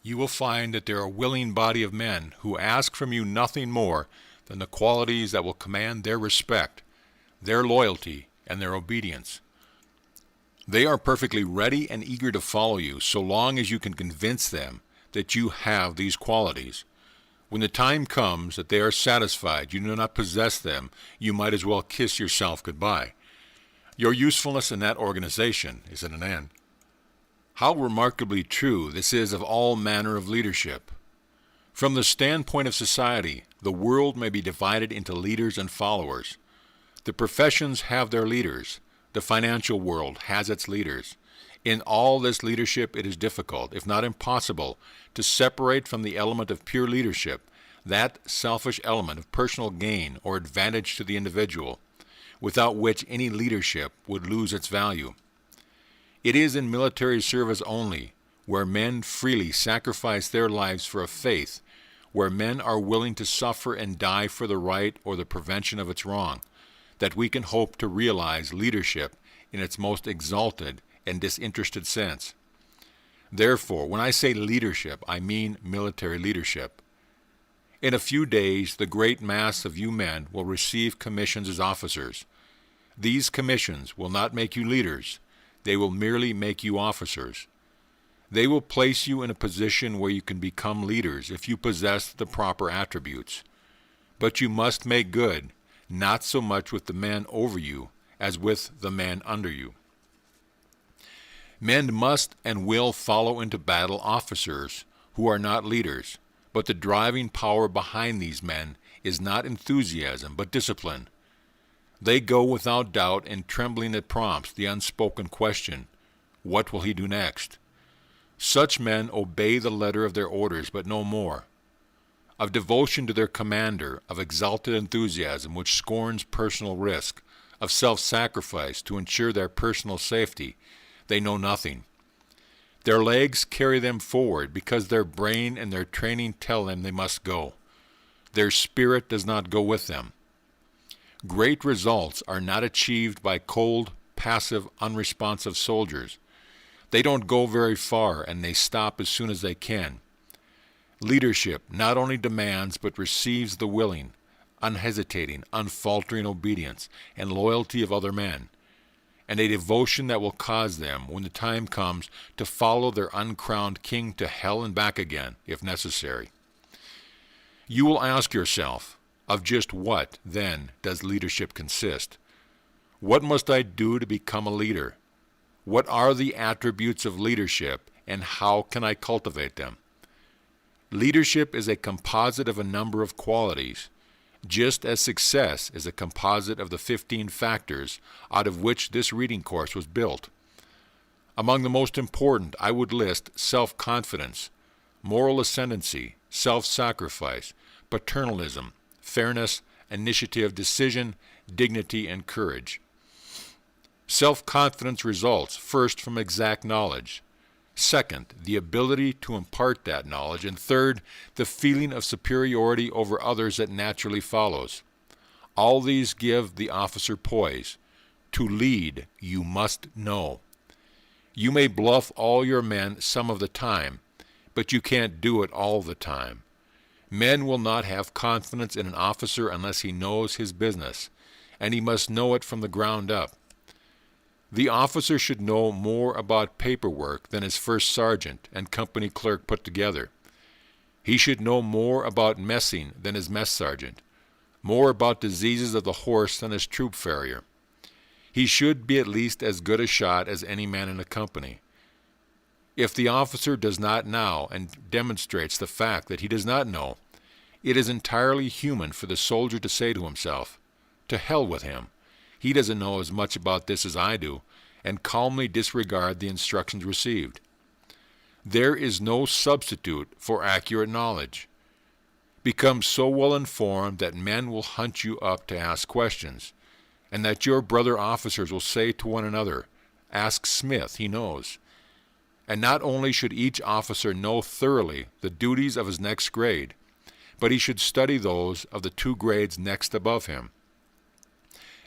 you will find that there are a willing body of men who ask from you nothing more than the qualities that will command their respect, their loyalty, and their obedience. They are perfectly ready and eager to follow you so long as you can convince them that you have these qualities. When the time comes that they are satisfied you do not possess them, you might as well kiss yourself goodbye. Your usefulness in that organization is at an end. How remarkably true this is of all manner of leadership. From the standpoint of society, the world may be divided into leaders and followers. The professions have their leaders. The financial world has its leaders. In all this leadership, it is difficult, if not impossible, to separate from the element of pure leadership that selfish element of personal gain or advantage to the individual, without which any leadership would lose its value. It is in military service only, where men freely sacrifice their lives for a faith, where men are willing to suffer and die for the right or the prevention of its wrong, that we can hope to realize leadership in its most exalted and disinterested sense. Therefore, when I say leadership, I mean military leadership. In a few days, the great mass of you men will receive commissions as officers. These commissions will not make you leaders. They will merely make you officers. They will place you in a position where you can become leaders if you possess the proper attributes. But you must make good, not so much with the man over you as with the man under you. Men must and will follow into battle officers who are not leaders, but the driving power behind these men is not enthusiasm but discipline. They go without doubt and trembling that prompts the unspoken question, what will he do next? Such men obey the letter of their orders, but no more. Of devotion to their commander, of exalted enthusiasm which scorns personal risk, of self-sacrifice to ensure their personal safety, they know nothing. Their legs carry them forward because their brain and their training tell them they must go. Their spirit does not go with them. Great results are not achieved by cold, passive, unresponsive soldiers. They don't go very far and they stop as soon as they can. Leadership not only demands but receives the willing, unhesitating, unfaltering obedience and loyalty of other men, and a devotion that will cause them, when the time comes, to follow their uncrowned king to hell and back again, if necessary. You will ask yourself, of just what, then, does leadership consist? What must I do to become a leader? What are the attributes of leadership, and how can I cultivate them? Leadership is a composite of a number of qualities, just as success is a composite of the 15 factors out of which this reading course was built. Among the most important, I would list self-confidence, moral ascendancy, self-sacrifice, paternalism, fairness, initiative, decision, dignity, and courage. Self-confidence results first from exact knowledge. Second, the ability to impart that knowledge. And third, the feeling of superiority over others that naturally follows. All these give the officer poise. To lead, you must know. You may bluff all your men some of the time, but you can't do it all the time. Men will not have confidence in an officer unless he knows his business, and he must know it from the ground up. The officer should know more about paperwork than his first sergeant and company clerk put together. He should know more about messing than his mess sergeant, more about diseases of the horse than his troop farrier. He should be at least as good a shot as any man in a company. If the officer does not know and demonstrates the fact that he does not know, it is entirely human for the soldier to say to himself, "To hell with him. He doesn't know as much about this as I do," and calmly disregard the instructions received. There is no substitute for accurate knowledge. Become so well informed that men will hunt you up to ask questions, and that your brother officers will say to one another, "Ask Smith, he knows." And not only should each officer know thoroughly the duties of his next grade, but he should study those of the 2 grades next above him.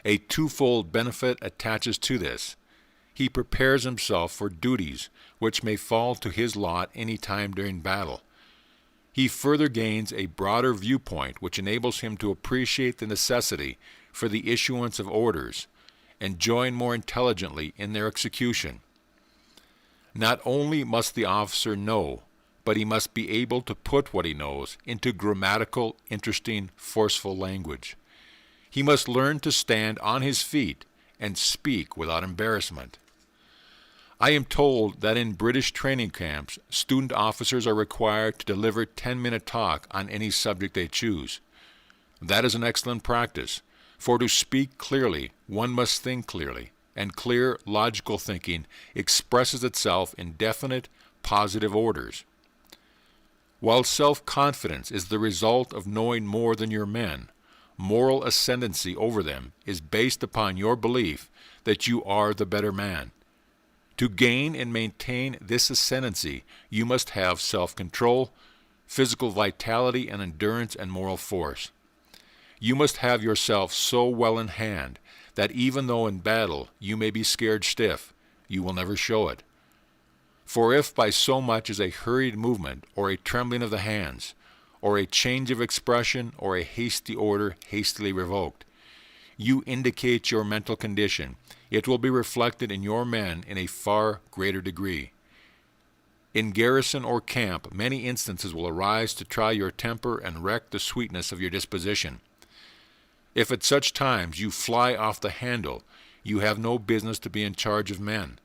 A twofold benefit attaches to this. He prepares himself for duties which may fall to his lot any time during battle. He further gains a broader viewpoint which enables him to appreciate the necessity for the issuance of orders and join more intelligently in their execution. Not only must the officer know, but he must be able to put what he knows into grammatical, interesting, forceful language. He must learn to stand on his feet and speak without embarrassment. I am told that in British training camps, student officers are required to deliver 10-minute talk on any subject they choose. That is an excellent practice, for to speak clearly, one must think clearly, and clear, logical thinking expresses itself in definite, positive orders. While self-confidence is the result of knowing more than your men, moral ascendancy over them is based upon your belief that you are the better man. To gain and maintain this ascendancy, you must have self-control, physical vitality and endurance and moral force. You must have yourself so well in hand that even though in battle you may be scared stiff, you will never show it. For if by so much as a hurried movement or a trembling of the hands, or a change of expression, or a hasty order hastily revoked, you indicate your mental condition, it will be reflected in your men in a far greater degree. In garrison or camp, many instances will arise to try your temper and wreck the sweetness of your disposition. If at such times you fly off the handle, you have no business to be in charge of men.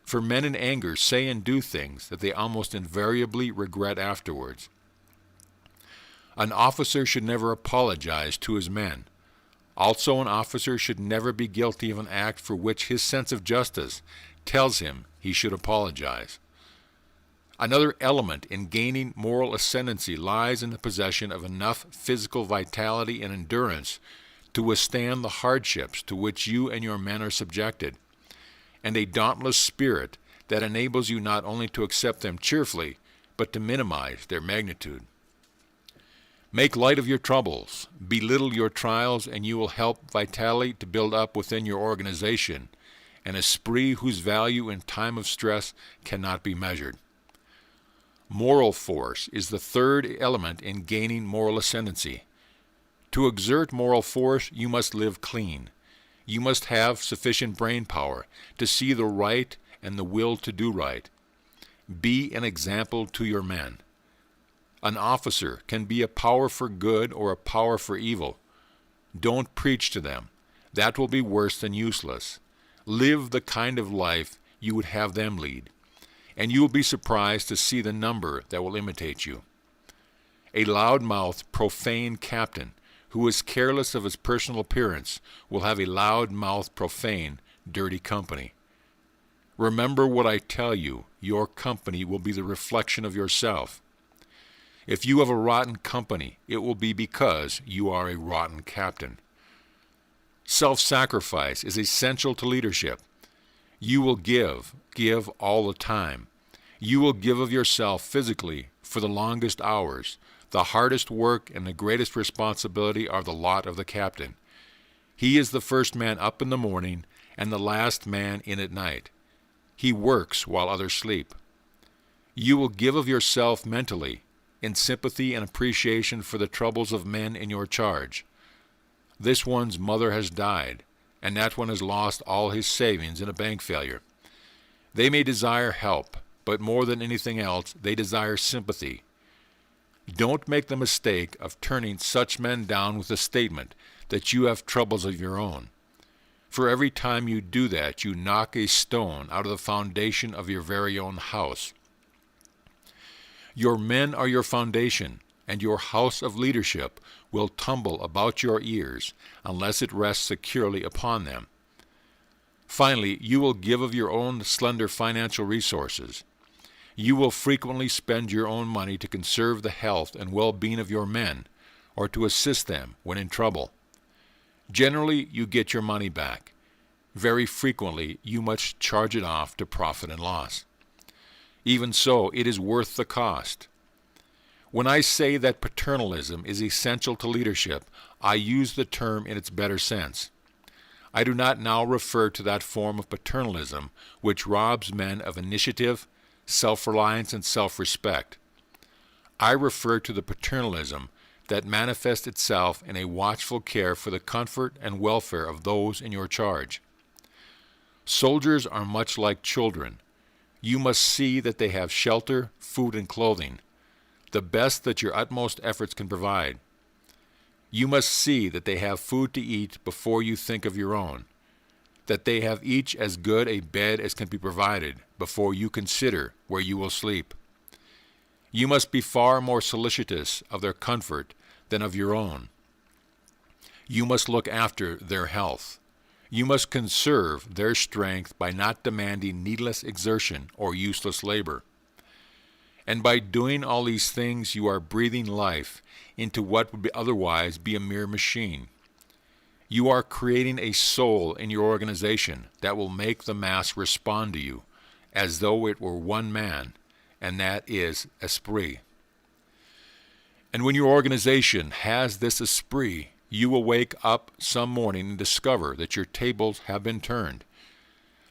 For men in anger say and do things that they almost invariably regret afterwards. An officer should never apologize to his men. Also, an officer should never be guilty of an act for which his sense of justice tells him he should apologize. Another element in gaining moral ascendancy lies in the possession of enough physical vitality and endurance to withstand the hardships to which you and your men are subjected, and a dauntless spirit that enables you not only to accept them cheerfully, but to minimize their magnitude. Make light of your troubles, belittle your trials, and you will help vitality to build up within your organization, an esprit whose value in time of stress cannot be measured. Moral force is the third element in gaining moral ascendancy. To exert moral force, you must live clean. You must have sufficient brain power to see the right and the will to do right. Be an example to your men. An officer can be a power for good or a power for evil. Don't preach to them. That will be worse than useless. Live the kind of life you would have them lead. and you will be surprised to see the number that will imitate you. A loud-mouthed, profane captain who is careless of his personal appearance will have a loud-mouthed, profane, dirty company. Remember what I tell you, your company will be the reflection of yourself. If you have a rotten company, it will be because you are a rotten captain. Self-sacrifice is essential to leadership. You will give all the time. You will give of yourself physically for the longest hours. The hardest work and the greatest responsibility are the lot of the captain. He is the first man up in the morning and the last man in at night. He works while others sleep. You will give of yourself mentally, in sympathy and appreciation for the troubles of men in your charge. This one's mother has died, and that one has lost all his savings in a bank failure. They may desire help, but more than anything else, they desire sympathy. Don't make the mistake of turning such men down with a statement that you have troubles of your own. For every time you do that, you knock a stone out of the foundation of your very own house. Your men are your foundation, and your house of leadership will tumble about your ears unless it rests securely upon them. Finally, you will give of your own slender financial resources. You will frequently spend your own money to conserve the health and well-being of your men, or to assist them when in trouble. Generally, you get your money back. Very frequently, you must charge it off to profit and loss. Even so, it is worth the cost. When I say that paternalism is essential to leadership, I use the term in its better sense. I do not now refer to that form of paternalism which robs men of initiative, self-reliance, and self-respect. I refer to the paternalism that manifests itself in a watchful care for the comfort and welfare of those in your charge. Soldiers are much like children. You must see that they have shelter, food, and clothing, the best that your utmost efforts can provide. You must see that they have food to eat before you think of your own, that they have each as good a bed as can be provided before you consider where you will sleep. You must be far more solicitous of their comfort than of your own. You must look after their health. You must conserve their strength by not demanding needless exertion or useless labor. And by doing all these things, you are breathing life into what would otherwise be a mere machine. You are creating a soul in your organization that will make the mass respond to you as though it were one man, and that is esprit. And when your organization has this esprit, you will wake up some morning and discover that your tables have been turned,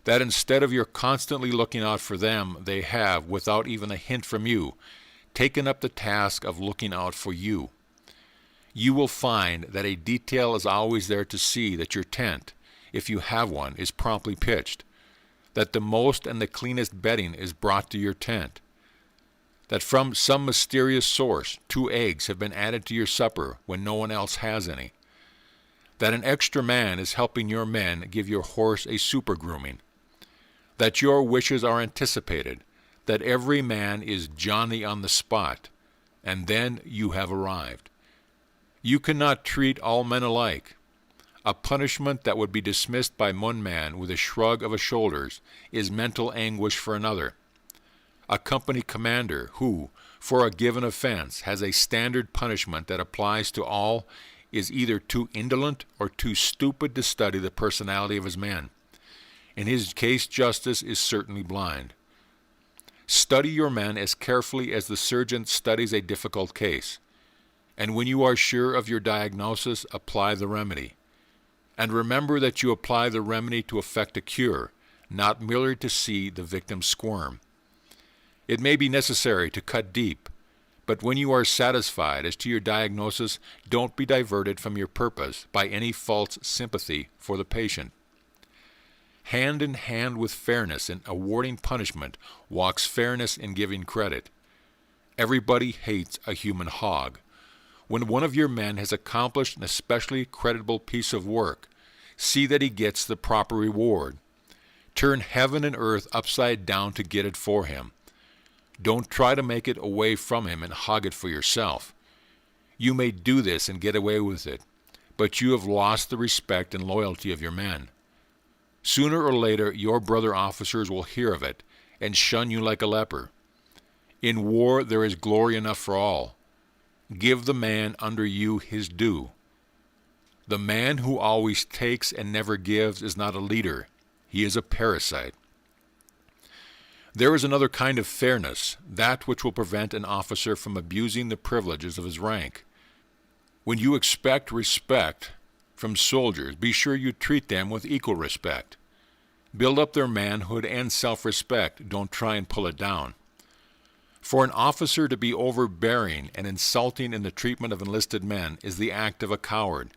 that instead of your constantly looking out for them, they have, without even a hint from you, taken up the task of looking out for you. You will find that a detail is always there to see that your tent, if you have one, is promptly pitched, that the most and the cleanest bedding is brought to your tent, that from some mysterious source 2 eggs have been added to your supper when no one else has any, that an extra man is helping your men give your horse a super grooming, that your wishes are anticipated, that every man is Johnny on the spot, and then you have arrived. You cannot treat all men alike. A punishment that would be dismissed by one man with a shrug of the shoulders is mental anguish for another. A company commander who, for a given offense, has a standard punishment that applies to all is either too indolent or too stupid to study the personality of his men. In his case, justice is certainly blind. Study your men as carefully as the surgeon studies a difficult case. And when you are sure of your diagnosis, apply the remedy. And remember that you apply the remedy to effect a cure, not merely to see the victim squirm. It may be necessary to cut deep, but when you are satisfied as to your diagnosis, don't be diverted from your purpose by any false sympathy for the patient. Hand in hand with fairness in awarding punishment walks fairness in giving credit. Everybody hates a human hog. When one of your men has accomplished an especially creditable piece of work, see that he gets the proper reward. Turn heaven and earth upside down to get it for him, Don't try to make it away from him and hog it for yourself. You may do this and get away with it, but you have lost the respect and loyalty of your men. Sooner or later, your brother officers will hear of it and shun you like a leper. In war, there is glory enough for all. Give the man under you his due. The man who always takes and never gives is not a leader. He is a parasite. There is another kind of fairness, that which will prevent an officer from abusing the privileges of his rank. When you expect respect from soldiers, be sure you treat them with equal respect. Build up their manhood and self-respect. Don't try and pull it down. For an officer to be overbearing and insulting in the treatment of enlisted men is the act of a coward.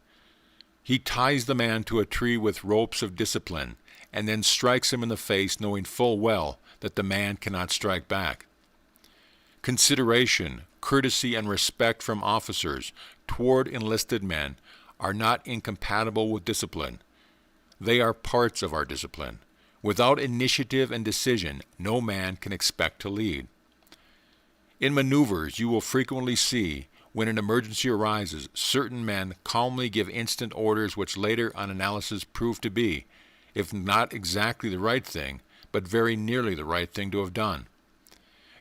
He ties the man to a tree with ropes of discipline and then strikes him in the face, knowing full well that the man cannot strike back. Consideration, courtesy, and respect from officers toward enlisted men are not incompatible with discipline. They are parts of our discipline. Without initiative and decision, no man can expect to lead. In maneuvers, you will frequently see, when an emergency arises, certain men calmly give instant orders which later on analysis prove to be, if not exactly the right thing, but very nearly the right thing to have done.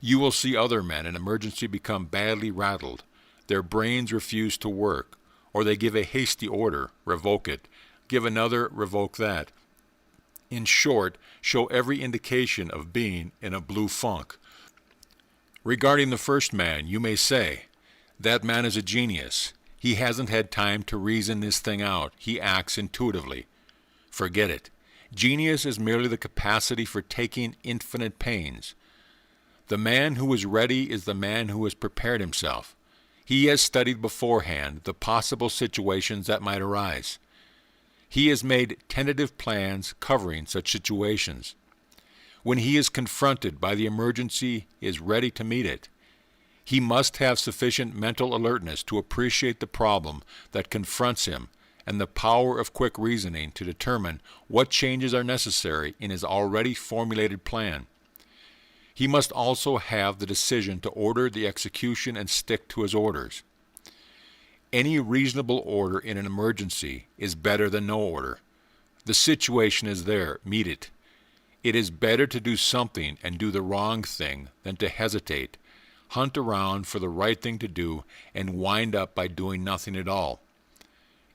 You will see other men in emergency become badly rattled. Their brains refuse to work, or they give a hasty order, revoke it, give another, revoke that. In short, show every indication of being in a blue funk. Regarding the first man, you may say, "That man is a genius. He hasn't had time to reason this thing out. He acts intuitively." Forget it. Genius is merely the capacity for taking infinite pains. The man who is ready is the man who has prepared himself. He has studied beforehand the possible situations that might arise. He has made tentative plans covering such situations. When he is confronted by the emergency, he is ready to meet it. He must have sufficient mental alertness to appreciate the problem that confronts him and the power of quick reasoning to determine what changes are necessary in his already formulated plan. He must also have the decision to order the execution and stick to his orders. Any reasonable order in an emergency is better than no order. The situation is there, meet it. It is better to do something and do the wrong thing than to hesitate, hunt around for the right thing to do, and wind up by doing nothing at all.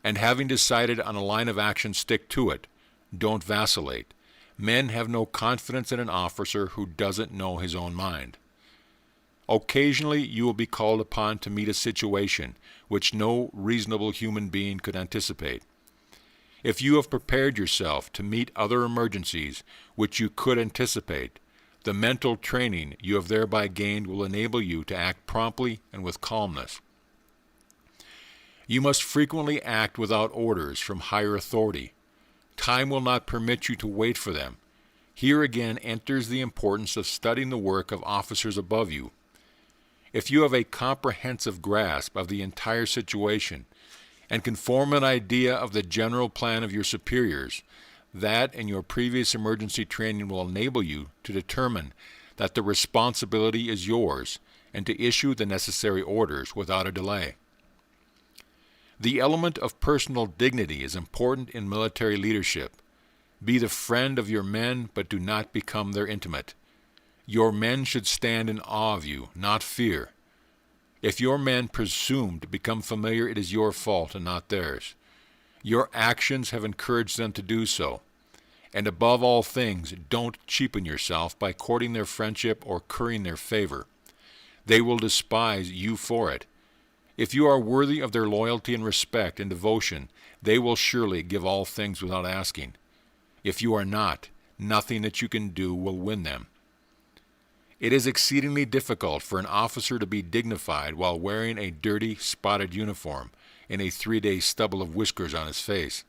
And having decided on a line of action, stick to it. Don't vacillate. Men have no confidence in an officer who doesn't know his own mind. Occasionally you will be called upon to meet a situation which no reasonable human being could anticipate. If you have prepared yourself to meet other emergencies which you could anticipate, the mental training you have thereby gained will enable you to act promptly and with calmness. You must frequently act without orders from higher authority. Time will not permit you to wait for them. Here again enters the importance of studying the work of officers above you. If you have a comprehensive grasp of the entire situation and can form an idea of the general plan of your superiors, that and your previous emergency training will enable you to determine that the responsibility is yours and to issue the necessary orders without a delay. The element of personal dignity is important in military leadership. Be the friend of your men, but do not become their intimate. Your men should stand in awe of you, not fear. If your men presume to become familiar, it is your fault and not theirs. Your actions have encouraged them to do so. And above all things, don't cheapen yourself by courting their friendship or currying their favor. They will despise you for it. If you are worthy of their loyalty and respect and devotion, they will surely give all things without asking. If you are not, nothing that you can do will win them. It is exceedingly difficult for an officer to be dignified while wearing a dirty, spotted uniform and a 3-day stubble of whiskers on his face.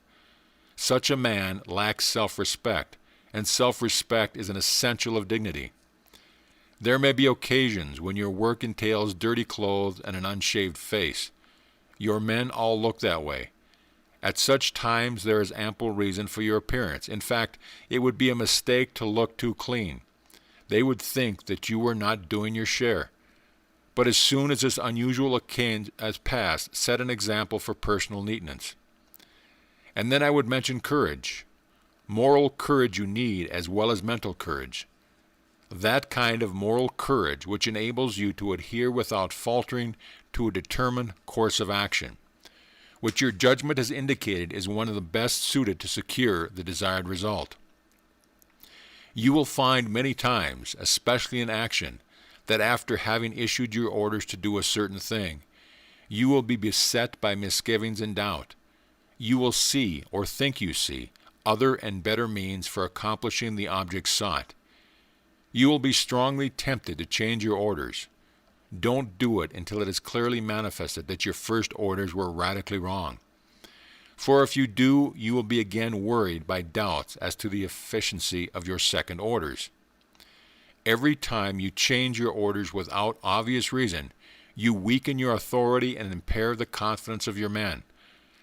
Such a man lacks self-respect, and self-respect is an essential of dignity. There may be occasions when your work entails dirty clothes and an unshaved face. Your men all look that way. At such times there is ample reason for your appearance. In fact, it would be a mistake to look too clean. They would think that you were not doing your share. But as soon as this unusual occasion has passed, set an example for personal neatness. And then I would mention courage. Moral courage you need as well as mental courage. That kind of moral courage which enables you to adhere without faltering to a determined course of action, which your judgment has indicated is one of the best suited to secure the desired result. You will find many times, especially in action, that after having issued your orders to do a certain thing, you will be beset by misgivings and doubt. You will see, or think you see, other and better means for accomplishing the object sought. You will be strongly tempted to change your orders. Don't do it until it is clearly manifested that your first orders were radically wrong. For if you do, you will be again worried by doubts as to the efficiency of your second orders. Every time you change your orders without obvious reason, you weaken your authority and impair the confidence of your men.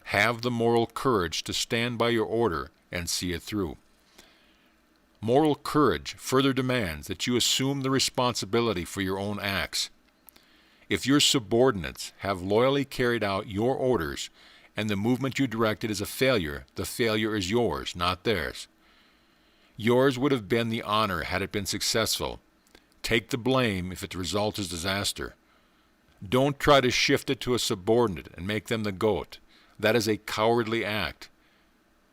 Have the moral courage to stand by your order and see it through. Moral courage further demands that you assume the responsibility for your own acts. If your subordinates have loyally carried out your orders and the movement you directed is a failure, the failure is yours, not theirs. Yours would have been the honor had it been successful. Take the blame if the result is disaster. Don't try to shift it to a subordinate and make them the goat. That is a cowardly act.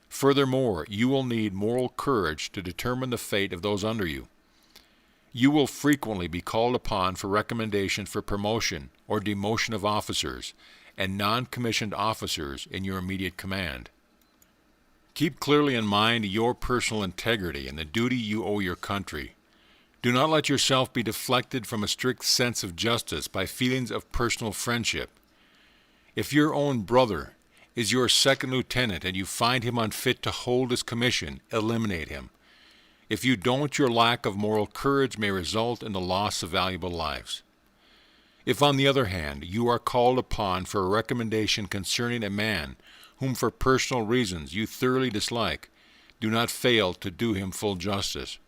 Furthermore, you will need moral courage to determine the fate of those under you. You will frequently be called upon for recommendation for promotion or demotion of officers and non-commissioned officers in your immediate command. Keep clearly in mind your personal integrity and the duty you owe your country. Do not let yourself be deflected from a strict sense of justice by feelings of personal friendship. If your own brother is your second lieutenant and you find him unfit to hold his commission, eliminate him. If you don't, your lack of moral courage may result in the loss of valuable lives. If, on the other hand, you are called upon for a recommendation concerning a man whom for personal reasons you thoroughly dislike, do not fail to do him full justice.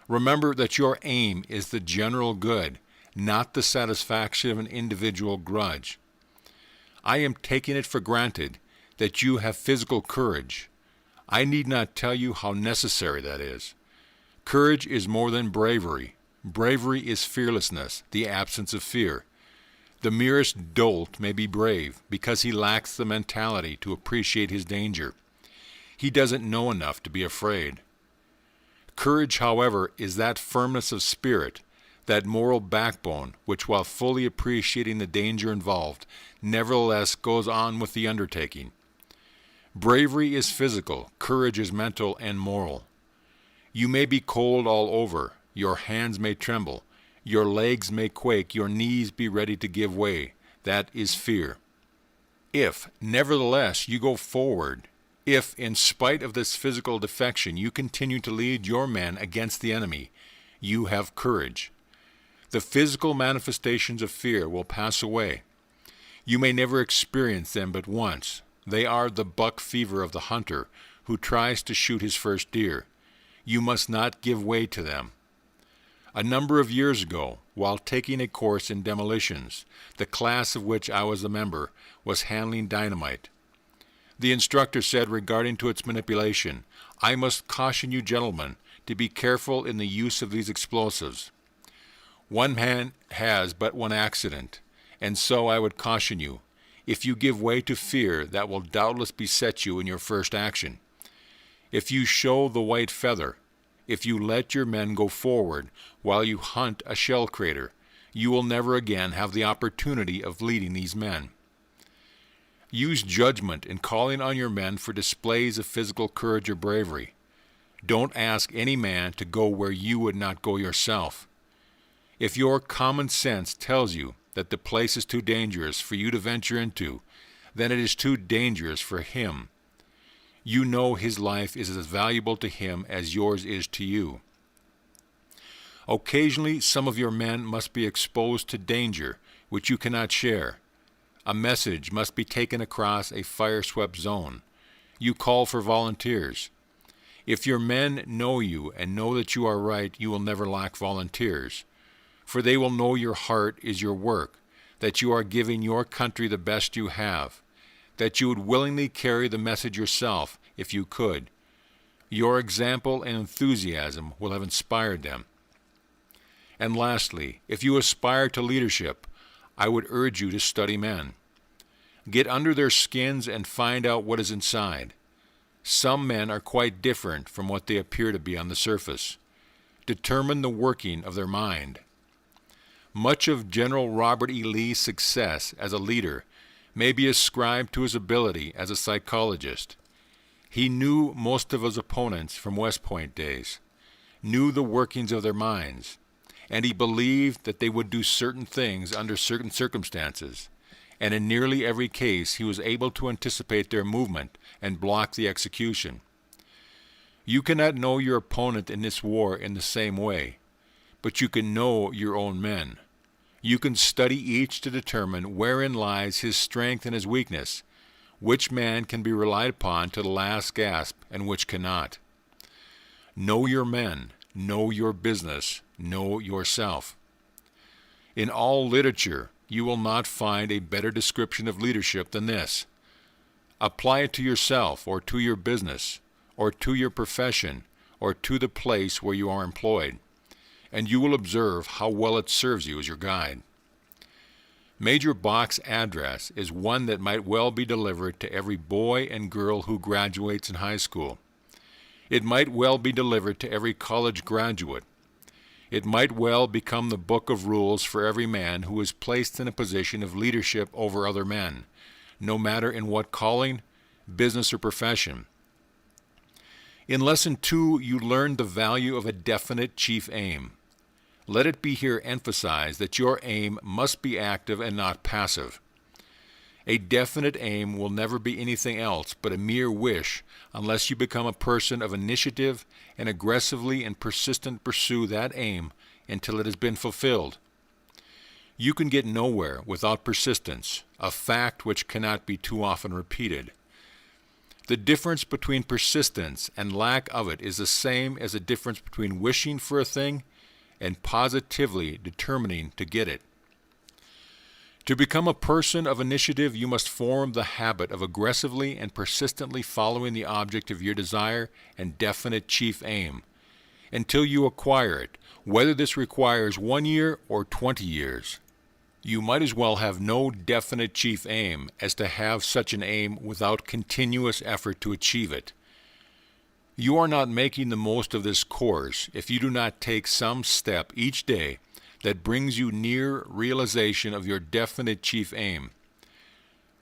Remember that your aim is the general good, not the satisfaction of an individual grudge. I am taking it for granted that you have physical courage. I need not tell you how necessary that is. Courage is more than bravery. Bravery is fearlessness, the absence of fear. The merest dolt may be brave because he lacks the mentality to appreciate his danger. He doesn't know enough to be afraid. Courage, however, is that firmness of spirit, that moral backbone which, while fully appreciating the danger involved, nevertheless goes on with the undertaking. Bravery is physical, courage is mental and moral. You may be cold all over, your hands may tremble, your legs may quake, your knees be ready to give way. That is fear. If, nevertheless, you go forward, if, in spite of this physical defection, you continue to lead your men against the enemy, you have courage. The physical manifestations of fear will pass away. You may never experience them but once. They are the buck fever of the hunter who tries to shoot his first deer. You must not give way to them. A number of years ago, while taking a course in demolitions, the class of which I was a member was handling dynamite. The instructor said regarding to its manipulation, "I must caution you gentlemen to be careful in the use of these explosives. One man has but one accident, and so I would caution you. If you give way to fear, that will doubtless beset you in your first action. If you show the white feather, if you let your men go forward while you hunt a shell crater, you will never again have the opportunity of leading these men. Use judgment in calling on your men for displays of physical courage or bravery. Don't ask any man to go where you would not go yourself. If your common sense tells you that the place is too dangerous for you to venture into, then it is too dangerous for him. You know his life is as valuable to him as yours is to you. Occasionally, some of your men must be exposed to danger which you cannot share. A message must be taken across a fire-swept zone. You call for volunteers. If your men know you and know that you are right, you will never lack volunteers. For they will know your heart is your work, that you are giving your country the best you have, that you would willingly carry the message yourself if you could. Your example and enthusiasm will have inspired them. And lastly, if you aspire to leadership, I would urge you to study men. Get under their skins and find out what is inside. Some men are quite different from what they appear to be on the surface. Determine the working of their mind. Much of General Robert E. Lee's success as a leader may be ascribed to his ability as a psychologist. He knew most of his opponents from West Point days, knew the workings of their minds, and he believed that they would do certain things under certain circumstances, and in nearly every case he was able to anticipate their movement and block the execution. You cannot know your opponent in this war in the same way, but you can know your own men. You can study each to determine wherein lies his strength and his weakness, which man can be relied upon to the last gasp and which cannot. Know your men, know your business, know yourself. In all literature, you will not find a better description of leadership than this. Apply it to yourself or to your business or to your profession or to the place where you are employed, and you will observe how well it serves you as your guide. Major Bach's address is one that might well be delivered to every boy and girl who graduates in high school. It might well be delivered to every college graduate. It might well become the book of rules for every man who is placed in a position of leadership over other men, no matter in what calling, business, or profession. In Lesson 2, you learned the value of a definite chief aim. Let it be here emphasized that your aim must be active and not passive. A definite aim will never be anything else but a mere wish unless you become a person of initiative and aggressively and persistently pursue that aim until it has been fulfilled. You can get nowhere without persistence, a fact which cannot be too often repeated. The difference between persistence and lack of it is the same as the difference between wishing for a thing and positively determining to get it. To become a person of initiative, you must form the habit of aggressively and persistently following the object of your desire and definite chief aim, until you acquire it, whether this requires 1 year or 20 years. You might as well have no definite chief aim as to have such an aim without continuous effort to achieve it. You are not making the most of this course if you do not take some step each day that brings you near realization of your definite chief aim.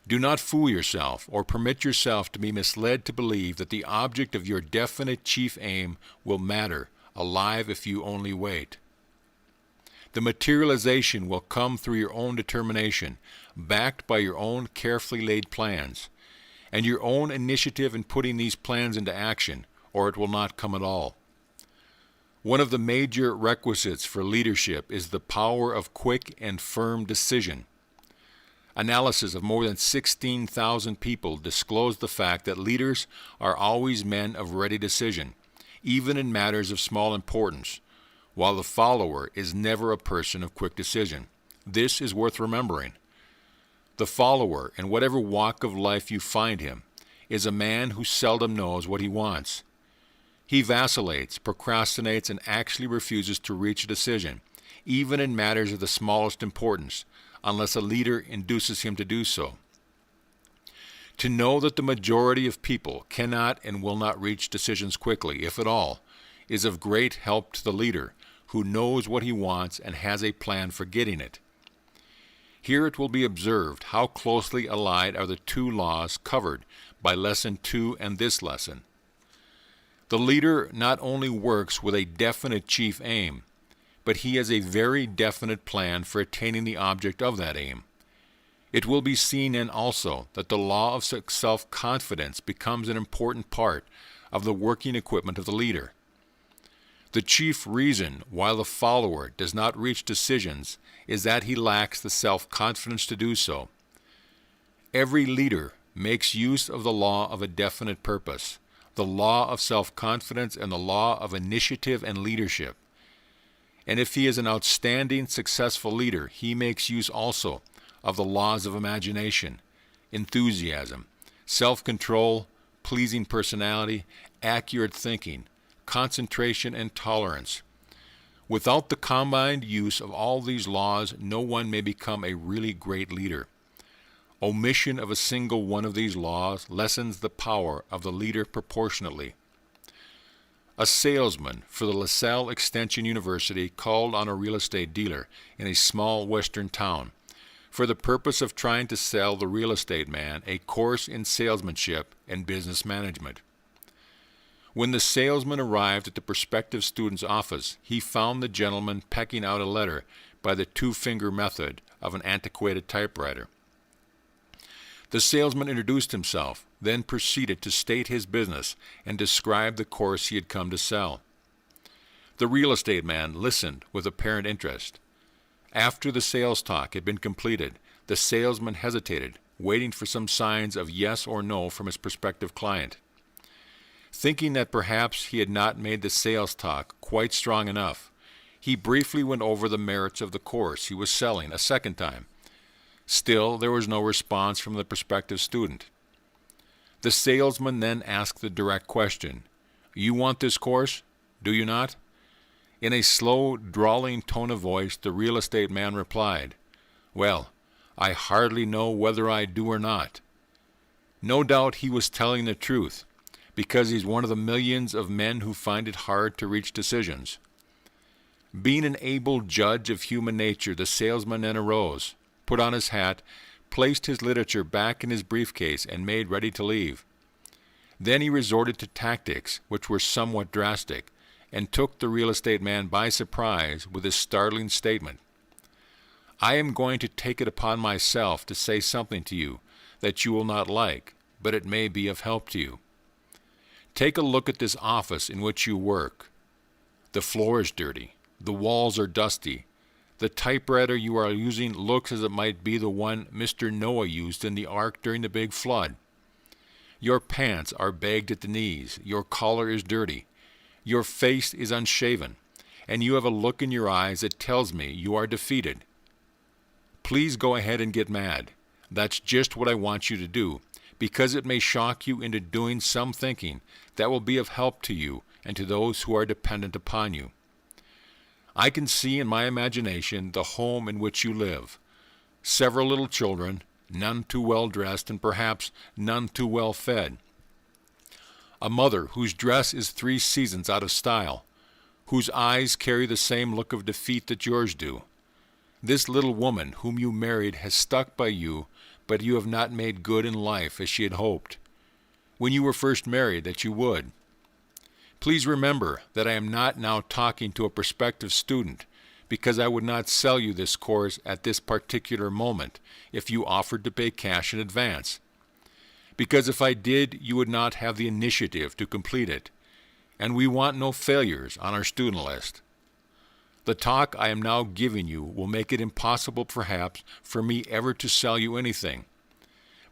Do not fool yourself or permit yourself to be misled to believe that the object of your definite chief aim will matter, alive if you only wait. The materialization will come through your own determination, backed by your own carefully laid plans, and your own initiative in putting these plans into action, or it will not come at all. One of the major requisites for leadership is the power of quick and firm decision. Analysis of more than 16,000 people disclosed the fact that leaders are always men of ready decision, even in matters of small importance, while the follower is never a person of quick decision. This is worth remembering. The follower, in whatever walk of life you find him, is a man who seldom knows what he wants. He vacillates, procrastinates, and actually refuses to reach a decision, even in matters of the smallest importance, unless a leader induces him to do so. To know that the majority of people cannot and will not reach decisions quickly, if at all, is of great help to the leader, who knows what he wants and has a plan for getting it. Here it will be observed how closely allied are the two laws covered by Lesson 2 and this lesson. The leader not only works with a definite chief aim, but he has a very definite plan for attaining the object of that aim. It will be seen then also that the law of self-confidence becomes an important part of the working equipment of the leader. The chief reason why the follower does not reach decisions is that he lacks the self-confidence to do so. Every leader makes use of the law of a definite purpose, the law of self-confidence, and the law of initiative and leadership. And if he is an outstanding, successful leader, he makes use also of the laws of imagination, enthusiasm, self-control, pleasing personality, accurate thinking, concentration, and tolerance. Without the combined use of all these laws, no one may become a really great leader. Omission of a single one of these laws lessens the power of the leader proportionately. A salesman for the LaSalle Extension University called on a real estate dealer in a small western town for the purpose of trying to sell the real estate man a course in salesmanship and business management. When the salesman arrived at the prospective student's office, he found the gentleman pecking out a letter by the two-finger method of an antiquated typewriter. The salesman introduced himself, then proceeded to state his business and describe the course he had come to sell. The real estate man listened with apparent interest. After the sales talk had been completed, the salesman hesitated, waiting for some signs of yes or no from his prospective client. Thinking that perhaps he had not made the sales talk quite strong enough, he briefly went over the merits of the course he was selling a second time. Still, there was no response from the prospective student. The salesman then asked the direct question, "You want this course, do you not?" In a slow, drawling tone of voice, the real estate man replied, "Well, I hardly know whether I do or not." No doubt he was telling the truth, because he's one of the millions of men who find it hard to reach decisions. Being an able judge of human nature, the salesman then arose, put on his hat, placed his literature back in his briefcase, and made ready to leave. Then he resorted to tactics which were somewhat drastic, and took the real estate man by surprise with his startling statement. "I am going to take it upon myself to say something to you that you will not like, but it may be of help to you. Take a look at this office in which you work. The floor is dirty. The walls are dusty. The typewriter you are using looks as it might be the one Mr. Noah used in the ark during the big flood. Your pants are bagged at the knees. Your collar is dirty. Your face is unshaven, and you have a look in your eyes that tells me you are defeated. Please go ahead and get mad. That's just what I want you to do, because it may shock you into doing some thinking that will be of help to you and to those who are dependent upon you. I can see in my imagination the home in which you live. Several little children, none too well dressed and perhaps none too well fed. A mother whose dress is 3 seasons out of style, whose eyes carry the same look of defeat that yours do. This little woman whom you married has stuck by you, but you have not made good in life as she had hoped, when you were first married, that you would. Please remember that I am not now talking to a prospective student, because I would not sell you this course at this particular moment if you offered to pay cash in advance. Because if I did, you would not have the initiative to complete it, and we want no failures on our student list. The talk I am now giving you will make it impossible, perhaps, for me ever to sell you anything,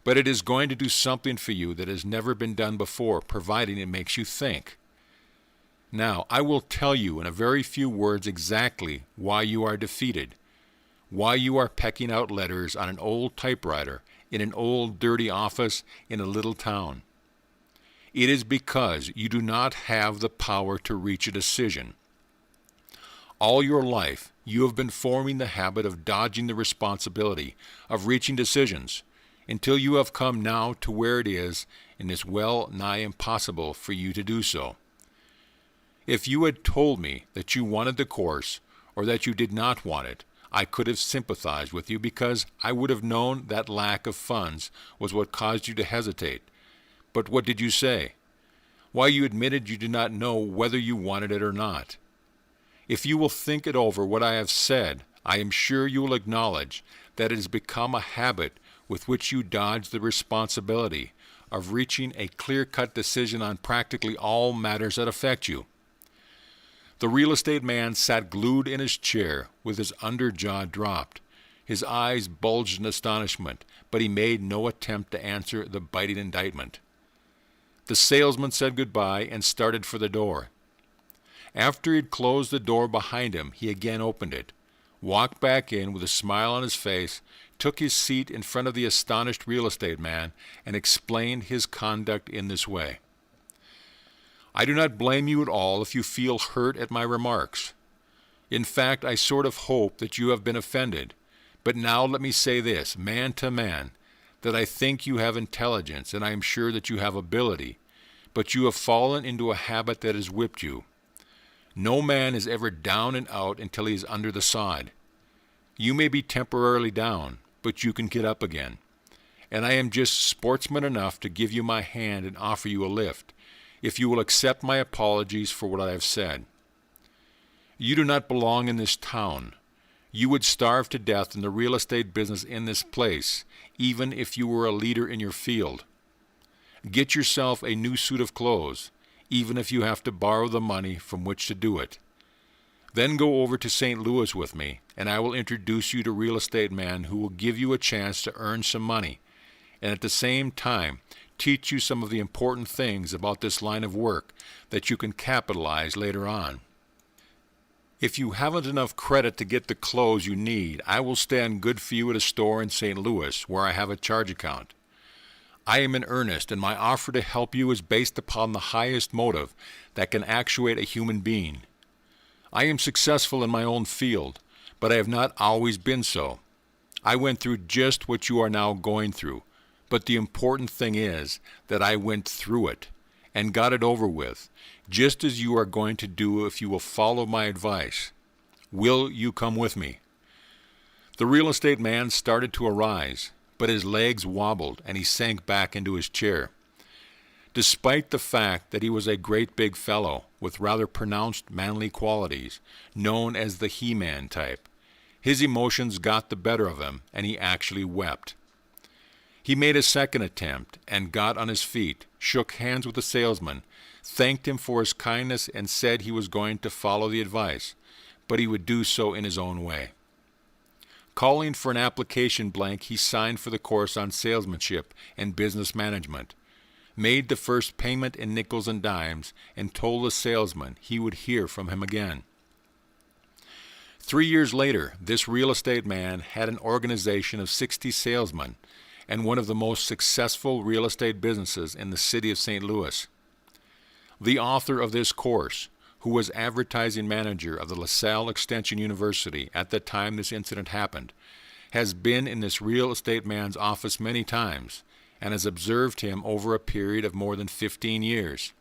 but it is going to do something for you that has never been done before, providing it makes you think. Now, I will tell you in a very few words exactly why you are defeated, why you are pecking out letters on an old typewriter in an old dirty office in a little town. It is because you do not have the power to reach a decision. All your life, you have been forming the habit of dodging the responsibility of reaching decisions until you have come now to where it is and it's well nigh impossible for you to do so. If you had told me that you wanted the course or that you did not want it, I could have sympathized with you because I would have known that lack of funds was what caused you to hesitate. But what did you say? Why, you admitted you did not know whether you wanted it or not. If you will think it over what I have said, I am sure you will acknowledge that it has become a habit with which you dodge the responsibility of reaching a clear-cut decision on practically all matters that affect you. The real estate man sat glued in his chair with his under jaw dropped. His eyes bulged in astonishment, but he made no attempt to answer the biting indictment. The salesman said goodbye and started for the door. After he had closed the door behind him, he again opened it, walked back in with a smile on his face, took his seat in front of the astonished real estate man, and explained his conduct in this way. I do not blame you at all if you feel hurt at my remarks. In fact, I sort of hope that you have been offended. But now let me say this, man to man, that I think you have intelligence, and I am sure that you have ability, but you have fallen into a habit that has whipped you. No man is ever down and out until he is under the sod. You may be temporarily down, but you can get up again. And I am just sportsman enough to give you my hand and offer you a lift, if you will accept my apologies for what I have said. You do not belong in this town. You would starve to death in the real estate business in this place, even if you were a leader in your field. Get yourself a new suit of clothes, even if you have to borrow the money from which to do it. Then go over to St. Louis with me, and I will introduce you to real estate men who will give you a chance to earn some money, and at the same time teach you some of the important things about this line of work that you can capitalize later on. If you haven't enough credit to get the clothes you need, I will stand good for you at a store in St. Louis where I have a charge account. I am in earnest, and my offer to help you is based upon the highest motive that can actuate a human being. I am successful in my own field, but I have not always been so. I went through just what you are now going through, but the important thing is that I went through it and got it over with, just as you are going to do if you will follow my advice. Will you come with me? The real estate man started to arise, but his legs wobbled and he sank back into his chair. Despite the fact that he was a great big fellow with rather pronounced manly qualities, known as the He-Man type, his emotions got the better of him and he actually wept. He made a second attempt and got on his feet, shook hands with the salesman, thanked him for his kindness, and said he was going to follow the advice, but he would do so in his own way. Calling for an application blank, he signed for the course on salesmanship and business management, made the first payment in nickels and dimes, and told the salesman he would hear from him again. 3 years later, this real estate man had an organization of 60 salesmen and one of the most successful real estate businesses in the city of St. Louis. The author of this course, who was advertising manager of the LaSalle Extension University at the time this incident happened, has been in this real estate man's office many times and has observed him over a period of more than 15 years.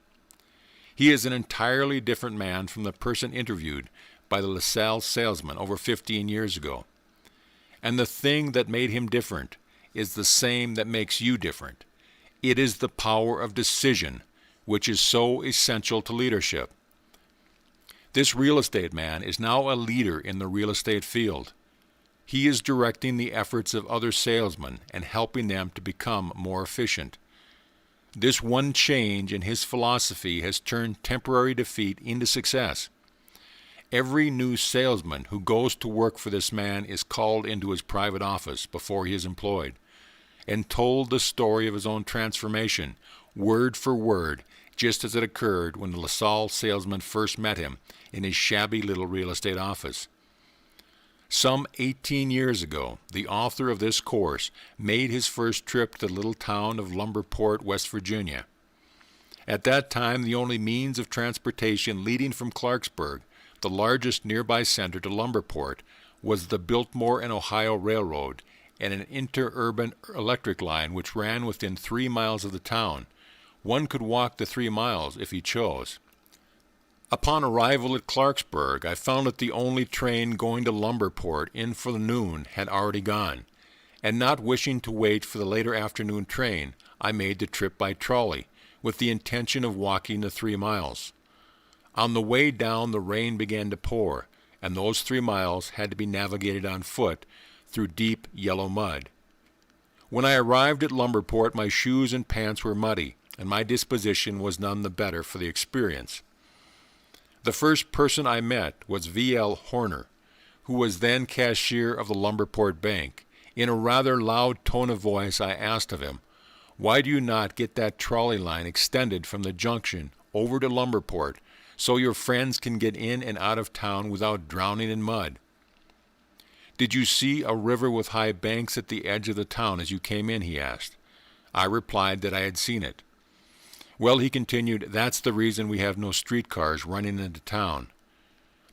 He is an entirely different man from the person interviewed by the LaSalle salesman over 15 years ago. And the thing that made him different is the same that makes you different. It is the power of decision, which is so essential to leadership. This real estate man is now a leader in the real estate field. He is directing the efforts of other salesmen and helping them to become more efficient. This one change in his philosophy has turned temporary defeat into success. Every new salesman who goes to work for this man is called into his private office before he is employed and told the story of his own transformation, word for word, just as it occurred when the LaSalle salesman first met him in his shabby little real estate office. Some 18 years ago, the author of this course made his first trip to the little town of Lumberport, West Virginia. At that time, the only means of transportation leading from Clarksburg, the largest nearby center, to Lumberport, was the Biltmore and Ohio Railroad and an interurban electric line which ran within 3 miles of the town. One could walk the 3 miles if he chose. Upon arrival at Clarksburg, I found that the only train going to Lumberport in for the noon had already gone, and not wishing to wait for the later afternoon train, I made the trip by trolley, with the intention of walking the 3 miles. On the way down, the rain began to pour, and those 3 miles had to be navigated on foot through deep yellow mud. When I arrived at Lumberport, my shoes and pants were muddy, and my disposition was none the better for the experience. The first person I met was V.L. Horner, who was then cashier of the Lumberport Bank. In a rather loud tone of voice, I asked of him, Why do you not get that trolley line extended from the junction over to Lumberport so your friends can get in and out of town without drowning in mud? Did you see a river with high banks at the edge of the town as you came in, he asked. I replied that I had seen it. Well, he continued, that's the reason we have no streetcars running into town.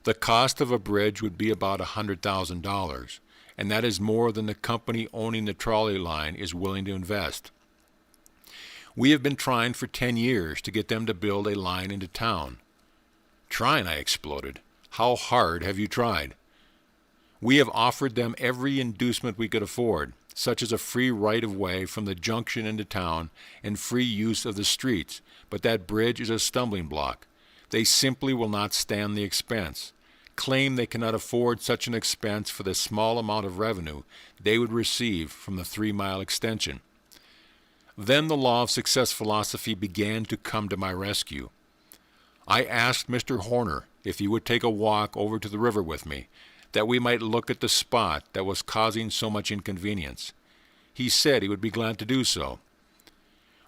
The cost of a bridge would be about $100,000, and that is more than the company owning the trolley line is willing to invest. We have been trying for 10 years to get them to build a line into town. Trying, I exploded. How hard have you tried? We have offered them every inducement we could afford, such as a free right-of-way from the junction into town and free use of the streets, but that bridge is a stumbling block. They simply will not stand the expense, claim they cannot afford such an expense for the small amount of revenue they would receive from the 3-mile extension. Then the law of success philosophy began to come to my rescue. I asked Mr. Horner if he would take a walk over to the river with me, that we might look at the spot that was causing so much inconvenience. He said he would be glad to do so.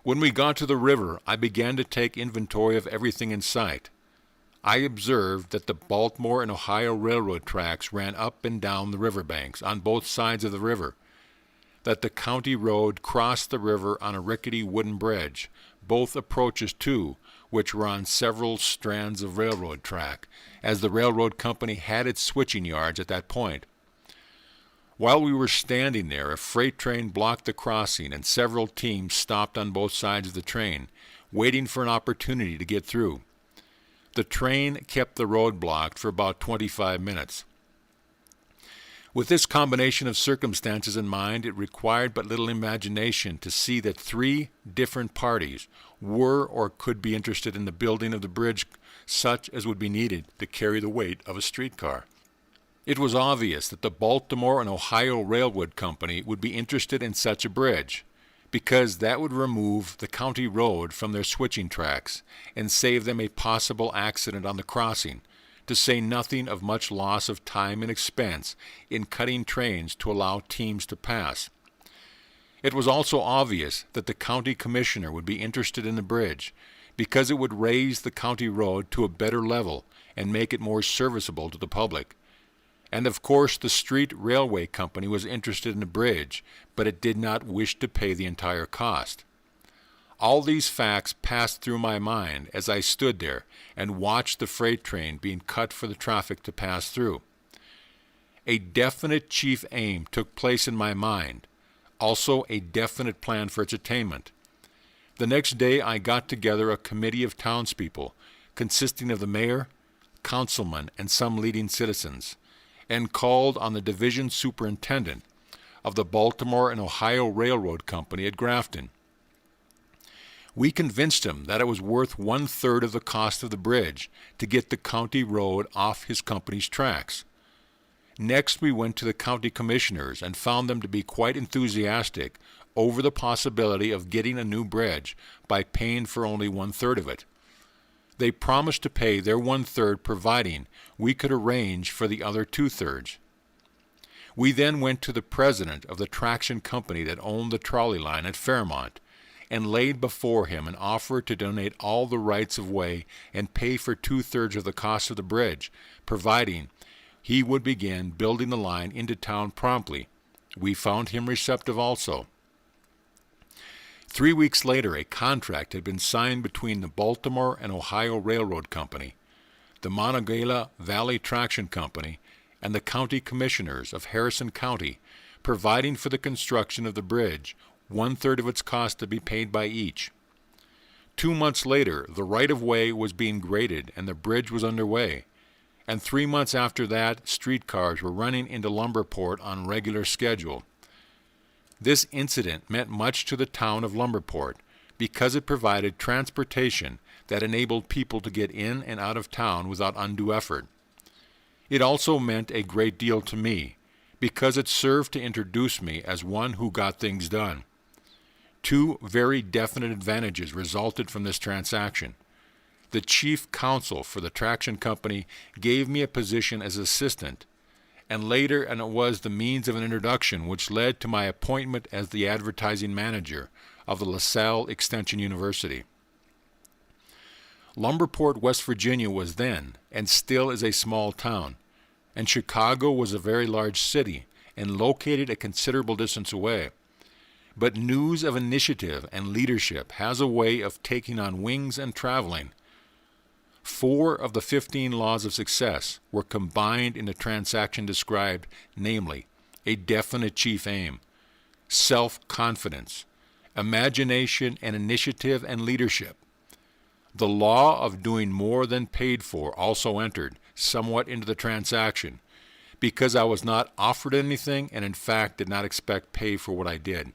When we got to the river, I began to take inventory of everything in sight. I observed that the Baltimore and Ohio Railroad tracks ran up and down the riverbanks on both sides of the river, that the county road crossed the river on a rickety wooden bridge, both approaches to which were on several strands of railroad track, as the railroad company had its switching yards at that point. While we were standing there, a freight train blocked the crossing, and several teams stopped on both sides of the train, waiting for an opportunity to get through. The train kept the road blocked for about 25 minutes. With this combination of circumstances in mind, it required but little imagination to see that 3 different parties were or could be interested in the building of the bridge such as would be needed to carry the weight of a streetcar. It was obvious that the Baltimore and Ohio Railroad Company would be interested in such a bridge, because that would remove the county road from their switching tracks and save them a possible accident on the crossing, to say nothing of much loss of time and expense in cutting trains to allow teams to pass. It was also obvious that the county commissioner would be interested in the bridge, because it would raise the county road to a better level and make it more serviceable to the public. And of course the street railway company was interested in the bridge, but it did not wish to pay the entire cost. All these facts passed through my mind as I stood there and watched the freight train being cut for the traffic to pass through. A definite chief aim took place in my mind, also a definite plan for its attainment. The next day I got together a committee of townspeople, consisting of the mayor, councilmen, and some leading citizens, and called on the division superintendent of the Baltimore and Ohio Railroad Company at Grafton. We convinced him that it was worth 1/3 of the cost of the bridge to get the county road off his company's tracks. Next we went to the county commissioners and found them to be quite enthusiastic over the possibility of getting a new bridge by paying for only 1/3 of it. They promised to pay their 1/3 providing we could arrange for the other 2/3. We then went to the president of the traction company that owned the trolley line at Fairmont, and laid before him an offer to donate all the rights of way and pay for 2/3 of the cost of the bridge, providing he would begin building the line into town promptly. We found him receptive also. 3 weeks later, a contract had been signed between the Baltimore and Ohio Railroad Company, the Monongahela Valley Traction Company, and the county commissioners of Harrison County, providing for the construction of the bridge, 1/3 of its cost to be paid by each. 2 months later, the right-of-way was being graded and the bridge was underway, and 3 months after that, streetcars were running into Lumberport on regular schedule. This incident meant much to the town of Lumberport because it provided transportation that enabled people to get in and out of town without undue effort. It also meant a great deal to me because it served to introduce me as one who got things done. 2 very definite advantages resulted from this transaction. The chief counsel for the traction company gave me a position as assistant, and later it was the means of an introduction which led to my appointment as the advertising manager of the LaSalle Extension University. Lumberport, West Virginia was then, and still is, a small town, and Chicago was a very large city and located a considerable distance away. But news of initiative and leadership has a way of taking on wings and traveling. 4 of the 15 laws of success were combined in the transaction described, namely, a definite chief aim, self-confidence, imagination and initiative and leadership. The law of doing more than paid for also entered somewhat into the transaction, because I was not offered anything and in fact did not expect pay for what I did.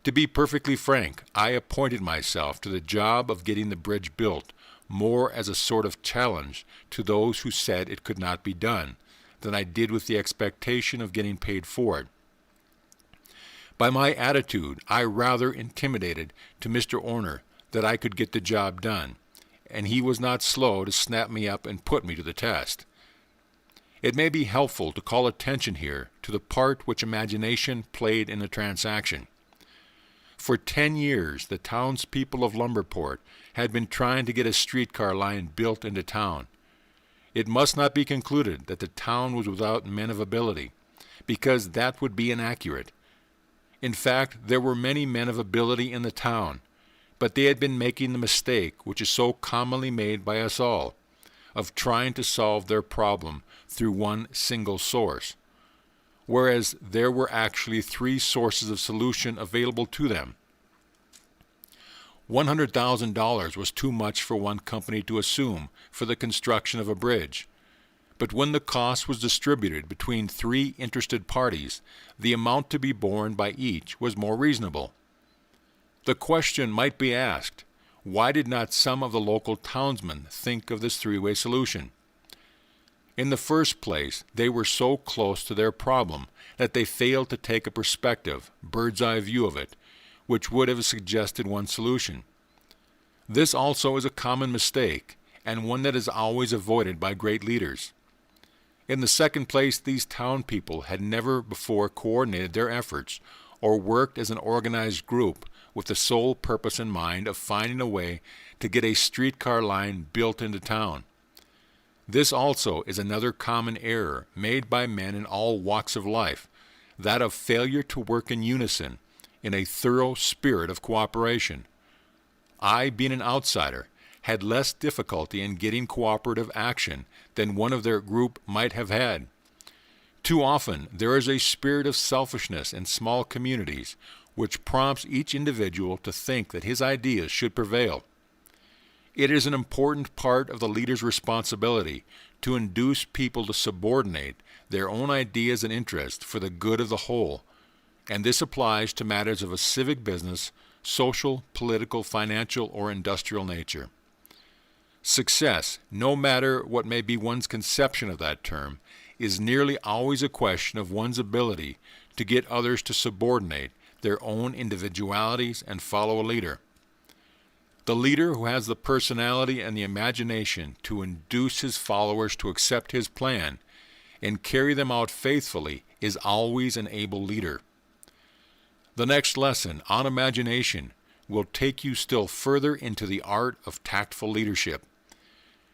To be perfectly frank, I appointed myself to the job of getting the bridge built more as a sort of challenge to those who said it could not be done than I did with the expectation of getting paid for it. By my attitude, I rather intimidated to Mr. Orner that I could get the job done, and he was not slow to snap me up and put me to the test. It may be helpful to call attention here to the part which imagination played in the transaction. For 10 years, the townspeople of Lumberport had been trying to get a streetcar line built into town. It must not be concluded that the town was without men of ability, because that would be inaccurate. In fact, there were many men of ability in the town, but they had been making the mistake which is so commonly made by us all, of trying to solve their problem through one single source, whereas there were actually 3 sources of solution available to them. $100,000 was too much for one company to assume for the construction of a bridge, but when the cost was distributed between 3 interested parties, the amount to be borne by each was more reasonable. The question might be asked, why did not some of the local townsmen think of this 3-way solution? In the first place, they were so close to their problem that they failed to take a perspective, bird's-eye view of it, which would have suggested one solution. This also is a common mistake, and one that is always avoided by great leaders. In the second place, these town people had never before coordinated their efforts or worked as an organized group with the sole purpose in mind of finding a way to get a streetcar line built into town. This also is another common error made by men in all walks of life, that of failure to work in unison, in a thorough spirit of cooperation. I, being an outsider, had less difficulty in getting cooperative action than one of their group might have had. Too often there is a spirit of selfishness in small communities which prompts each individual to think that his ideas should prevail. It is an important part of the leader's responsibility to induce people to subordinate their own ideas and interests for the good of the whole, and this applies to matters of a civic business, social, political, financial, or industrial nature. Success, no matter what may be one's conception of that term, is nearly always a question of one's ability to get others to subordinate their own individualities and follow a leader. The leader who has the personality and the imagination to induce his followers to accept his plan and carry them out faithfully is always an able leader. The next lesson on imagination will take you still further into the art of tactful leadership.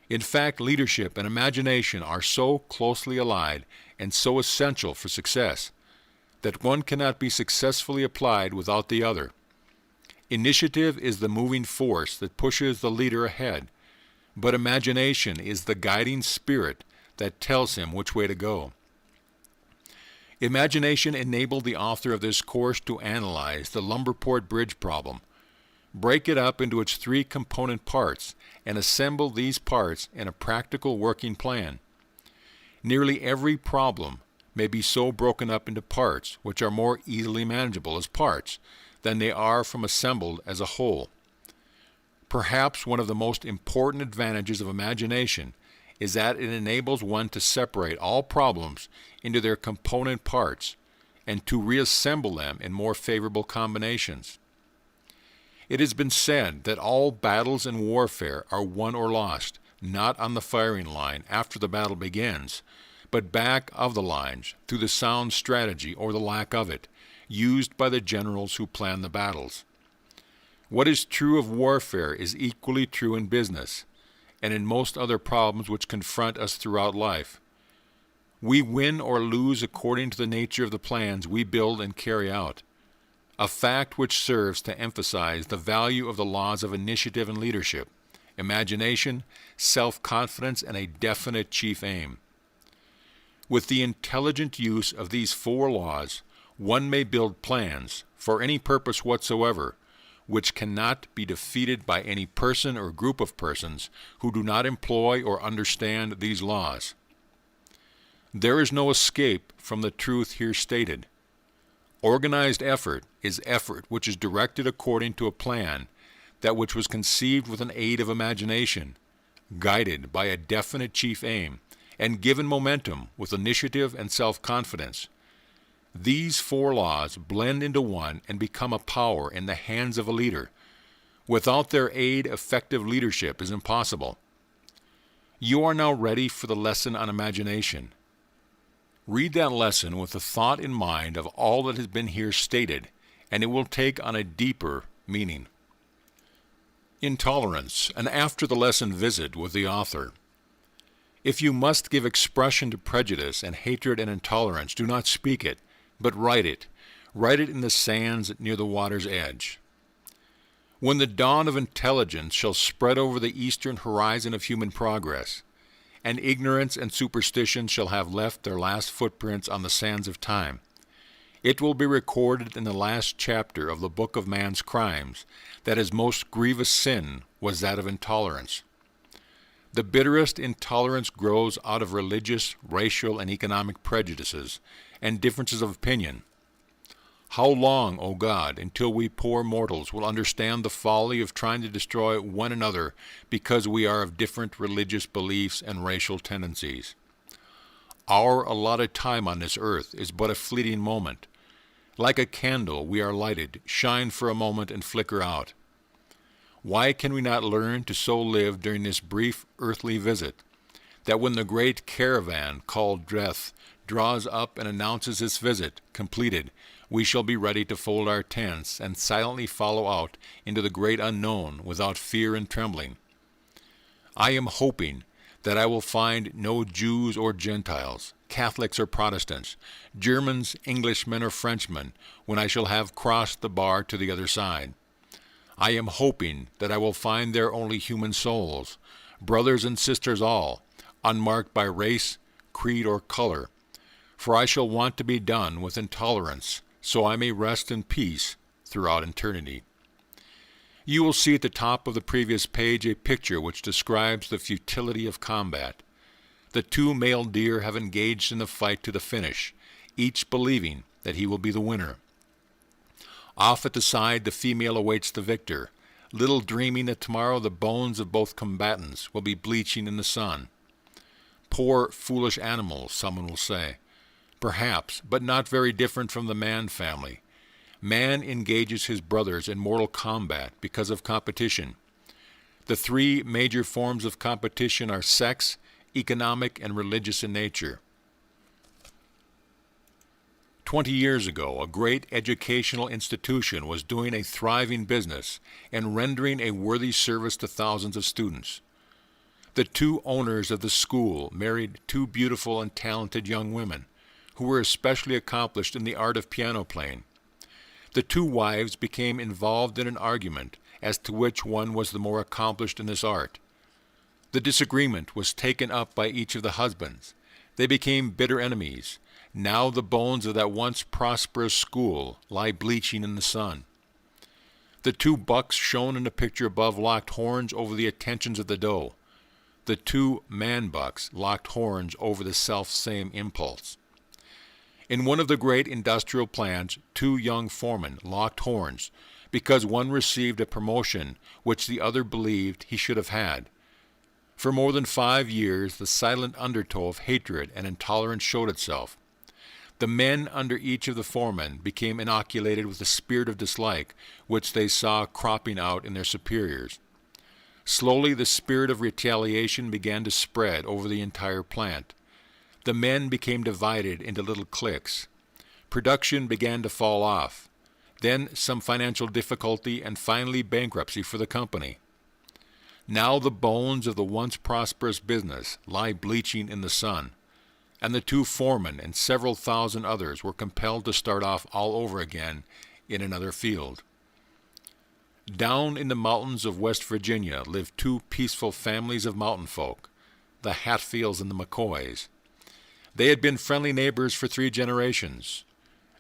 In fact, leadership and imagination are so closely allied and so essential for success that one cannot be successfully applied without the other. Initiative is the moving force that pushes the leader ahead, but imagination is the guiding spirit that tells him which way to go. Imagination enabled the author of this course to analyze the Lumberport Bridge problem, break it up into its 3 component parts, and assemble these parts in a practical working plan. Nearly every problem may be so broken up into parts which are more easily manageable as parts than they are from assembled as a whole. Perhaps one of the most important advantages of imagination is that it enables one to separate all problems into their component parts and to reassemble them in more favorable combinations. It has been said that all battles in warfare are won or lost, not on the firing line after the battle begins, but back of the lines through the sound strategy or the lack of it, used by the generals who plan the battles. What is true of warfare is equally true in business and in most other problems which confront us throughout life. We win or lose according to the nature of the plans we build and carry out, a fact which serves to emphasize the value of the laws of initiative and leadership, imagination, self-confidence, and a definite chief aim. With the intelligent use of these 4 laws, one may build plans for any purpose whatsoever, which cannot be defeated by any person or group of persons who do not employ or understand these laws. There is no escape from the truth here stated. Organized effort is effort which is directed according to a plan, that which was conceived with an aid of imagination, guided by a definite chief aim, and given momentum with initiative and self-confidence. These 4 laws blend into one and become a power in the hands of a leader. Without their aid, effective leadership is impossible. You are now ready for the lesson on imagination. Read that lesson with the thought in mind of all that has been here stated, and it will take on a deeper meaning. Intolerance, an after the lesson visit with the author. If you must give expression to prejudice and hatred and intolerance, do not speak it, but write it. Write it in the sands near the water's edge. When the dawn of intelligence shall spread over the eastern horizon of human progress, and ignorance and superstition shall have left their last footprints on the sands of time, it will be recorded in the last chapter of the book of man's crimes that his most grievous sin was that of intolerance. The bitterest intolerance grows out of religious, racial, and economic prejudices and differences of opinion. How long, O God, until we poor mortals will understand the folly of trying to destroy one another because we are of different religious beliefs and racial tendencies? Our allotted time on this earth is but a fleeting moment. Like a candle, we are lighted, shine for a moment, and flicker out. Why can we not learn to so live during this brief earthly visit, that when the great caravan called death draws up and announces its visit completed, we shall be ready to fold our tents and silently follow out into the great unknown without fear and trembling? I am hoping that I will find no Jews or Gentiles, Catholics or Protestants, Germans, Englishmen, or Frenchmen when I shall have crossed the bar to the other side. I am hoping that I will find there only human souls, brothers and sisters all, unmarked by race, creed, or color, for I shall want to be done with intolerance, so I may rest in peace throughout eternity. You will see at the top of the previous page a picture which describes the futility of combat. The 2 male deer have engaged in the fight to the finish, each believing that he will be the winner. Off at the side, the female awaits the victor, little dreaming that tomorrow the bones of both combatants will be bleaching in the sun. Poor, foolish animals, someone will say. Perhaps, but not very different from the man family. Man engages his brothers in mortal combat because of competition. The 3 major forms of competition are sex, economic, and religious in nature. 20 years ago, a great educational institution was doing a thriving business and rendering a worthy service to thousands of students. The 2 owners of the school married 2 beautiful and talented young women who were especially accomplished in the art of piano playing. The 2 wives became involved in an argument as to which one was the more accomplished in this art. The disagreement was taken up by each of the husbands. They became bitter enemies. Now the bones of that once prosperous school lie bleaching in the sun. The 2 bucks shown in the picture above locked horns over the attentions of the doe. The 2 man-bucks locked horns over the self-same impulse. In one of the great industrial plants, 2 young foremen locked horns because one received a promotion which the other believed he should have had. For more than 5 years, the silent undertow of hatred and intolerance showed itself. The men under each of the foremen became inoculated with the spirit of dislike which they saw cropping out in their superiors. Slowly, the spirit of retaliation began to spread over the entire plant. The men became divided into little cliques. Production began to fall off. then some financial difficulty, and finally bankruptcy for the company. Now the bones of the once prosperous business lie bleaching in the sun, and the two foremen and several thousand others were compelled to start off all over again in another field. Down in the mountains of West Virginia lived two peaceful families of mountain folk, the Hatfields and the McCoys. They had been friendly neighbors for 3 generations.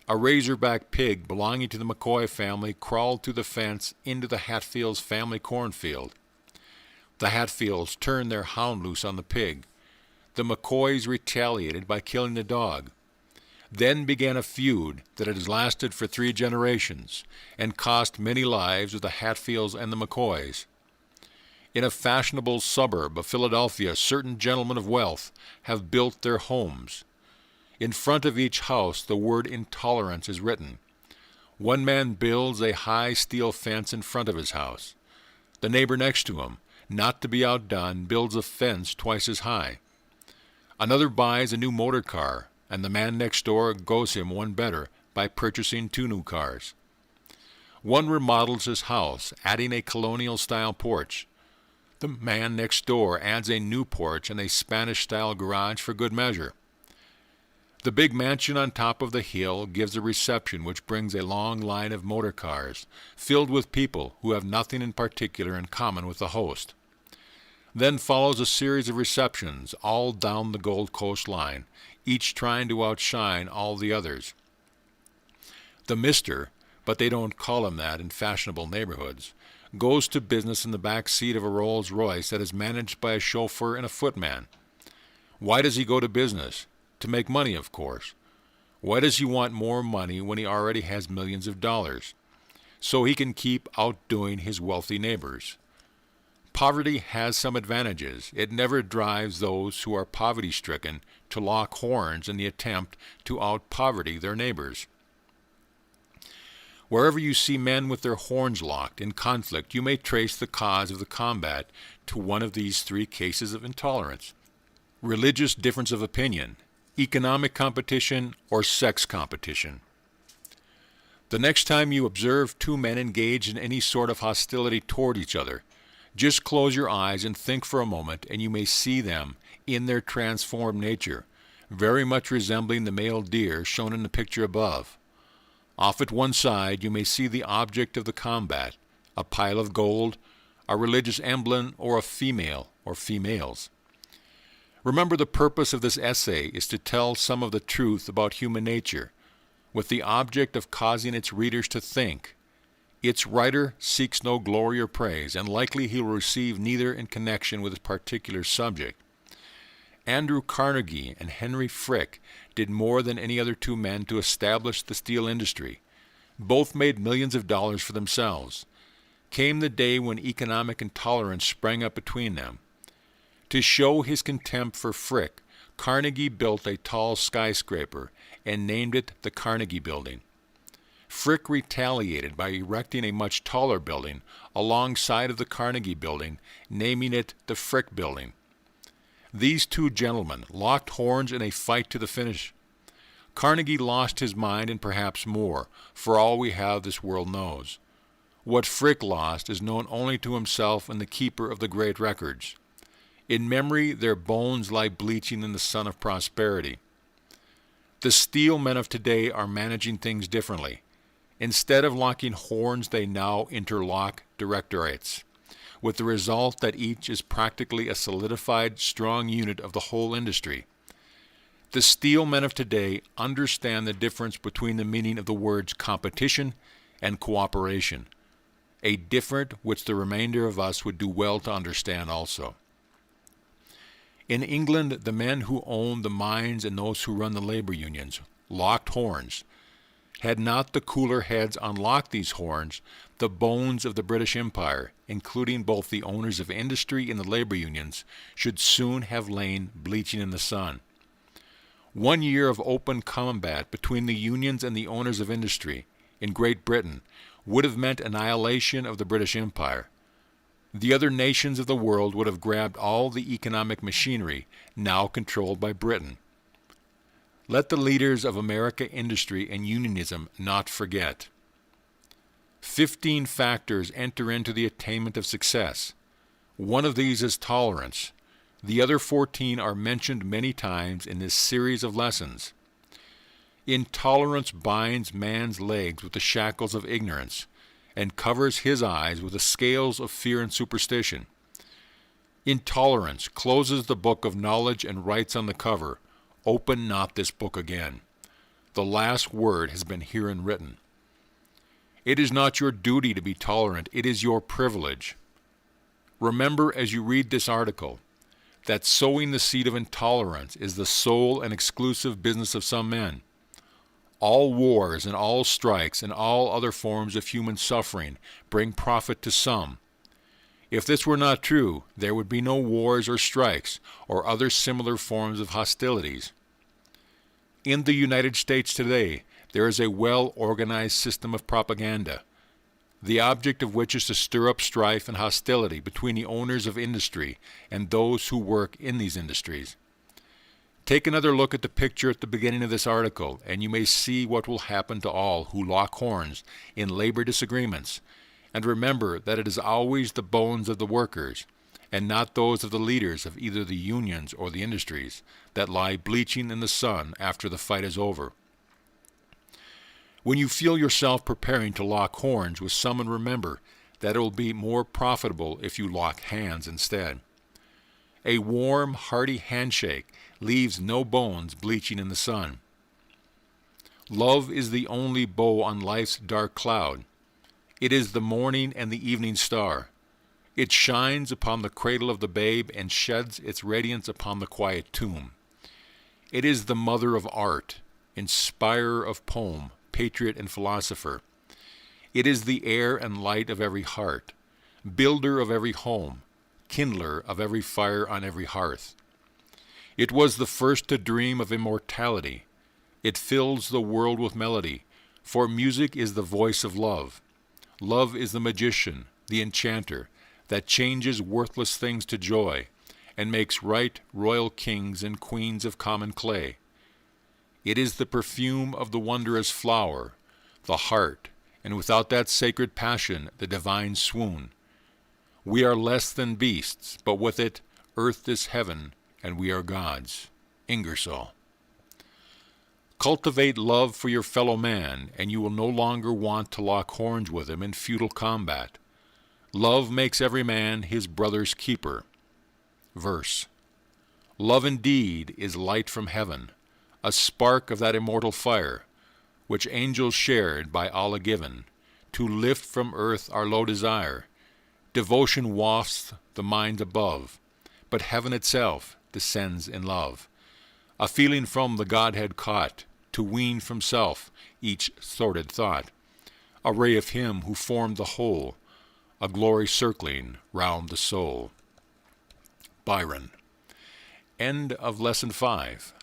A razorback pig belonging to the McCoy family crawled through the fence into the Hatfields' family cornfield. The Hatfields turned their hound loose on the pig. The McCoys retaliated by killing the dog. Then began a feud that has lasted for 3 generations and cost many lives of the Hatfields and the McCoys. In a fashionable suburb of Philadelphia, certain gentlemen of wealth have built their homes. In front of each house the word intolerance is written. One man builds a high steel fence in front of his house. The neighbor next to him, not to be outdone, builds a fence twice as high. Another buys a new motor car, and the man next door goes him one better by purchasing 2 new cars. One remodels his house, adding a colonial-style porch. The man next door adds a new porch and a Spanish-style garage for good measure. The big mansion on top of the hill gives a reception which brings a long line of motor cars, filled with people who have nothing in particular in common with the host. Then follows a series of receptions all down the Gold Coast line, each trying to outshine all the others. The mister, but they don't call him that in fashionable neighborhoods, goes to business in the back seat of a Rolls-Royce that is managed by a chauffeur and a footman. Why does he go to business? To make money, of course. Why does he want more money when he already has millions of dollars? So he can keep outdoing his wealthy neighbors. Poverty has some advantages. It never drives those who are poverty-stricken to lock horns in the attempt to out-poverty their neighbors. Wherever you see men with their horns locked in conflict, you may trace the cause of the combat to one of these 3 cases of intolerance: religious difference of opinion, economic competition, or sex competition. The next time you observe 2 men engaged in any sort of hostility toward each other, just close your eyes and think for a moment, and you may see them in their transformed nature, very much resembling the male deer shown in the picture above. Off at one side you may see the object of the combat, a pile of gold, a religious emblem, or a female or females. Remember, the purpose of this essay is to tell some of the truth about human nature, with the object of causing its readers to think. Its writer seeks no glory or praise, and likely he will receive neither in connection with his particular subject. Andrew Carnegie and Henry Frick did more than any other 2 men to establish the steel industry. Both made millions of dollars for themselves. Came the day when economic intolerance sprang up between them. To show his contempt for Frick, Carnegie built a tall skyscraper and named it the Carnegie Building. Frick retaliated by erecting a much taller building alongside of the Carnegie Building, naming it the Frick Building. These 2 gentlemen locked horns in a fight to the finish. Carnegie lost his mind and perhaps more, for all we have this world knows. What Frick lost is known only to himself and the keeper of the great records. In memory, their bones lie bleaching in the sun of prosperity. The steel men of today are managing things differently. Instead of locking horns, they now interlock directorates, with the result that each is practically a solidified, strong unit of the whole industry. The steel men of today understand the difference between the meaning of the words competition and cooperation, a difference which the remainder of us would do well to understand also. In England, the men who own the mines and those who run the labor unions locked horns. Had not the cooler heads unlocked these horns, the bones of the British Empire, including both the owners of industry and the labor unions, should soon have lain bleaching in the sun. 1 year of open combat between the unions and the owners of industry in Great Britain would have meant annihilation of the British Empire. The other nations of the world would have grabbed all the economic machinery now controlled by Britain. Let the leaders of American industry and unionism not forget. 15 factors enter into the attainment of success. One of these is tolerance. The other 14 are mentioned many times in this series of lessons. Intolerance binds man's legs with the shackles of ignorance, and covers his eyes with the scales of fear and superstition. Intolerance closes the book of knowledge and writes on the cover, "Open not this book again. The last word has been herein written." It is not your duty to be tolerant, it is your privilege. Remember as you read this article that sowing the seed of intolerance is the sole and exclusive business of some men. All wars and all strikes and all other forms of human suffering bring profit to some. If this were not true, there would be no wars or strikes or other similar forms of hostilities. In the United States today, there is a well-organized system of propaganda, the object of which is to stir up strife and hostility between the owners of industry and those who work in these industries. Take another look at the picture at the beginning of this article, and you may see what will happen to all who lock horns in labor disagreements. And remember that it is always the bones of the workers, and not those of the leaders of either the unions or the industries, that lie bleaching in the sun after the fight is over. When you feel yourself preparing to lock horns with someone, remember that it will be more profitable if you lock hands instead. A warm, hearty handshake leaves no bones bleaching in the sun. Love is the only bow on life's dark cloud. It is the morning and the evening star. It shines upon the cradle of the babe and sheds its radiance upon the quiet tomb. It is the mother of art, inspirer of poem, patriot and philosopher. It is the air and light of every heart, builder of every home, kindler of every fire on every hearth. It was the first to dream of immortality. It fills the world with melody, for music is the voice of love. Love is the magician, the enchanter, that changes worthless things to joy, and makes right royal kings and queens of common clay. It is the perfume of the wondrous flower, the heart, and without that sacred passion, the divine swoon. We are less than beasts, but with it, earth is heaven, and we are gods. Ingersoll. Cultivate love for your fellow man, and you will no longer want to lock horns with him in futile combat. Love makes every man his brother's keeper. Verse. Love indeed is light from heaven, a spark of that immortal fire, which angels shared by Allah given, to lift from earth our low desire. Devotion wafts the mind above, but heaven itself descends in love. A feeling from the Godhead caught, to wean from self each sordid thought. A ray of Him who formed the whole, a glory circling round the soul. Byron. End of Lesson 5.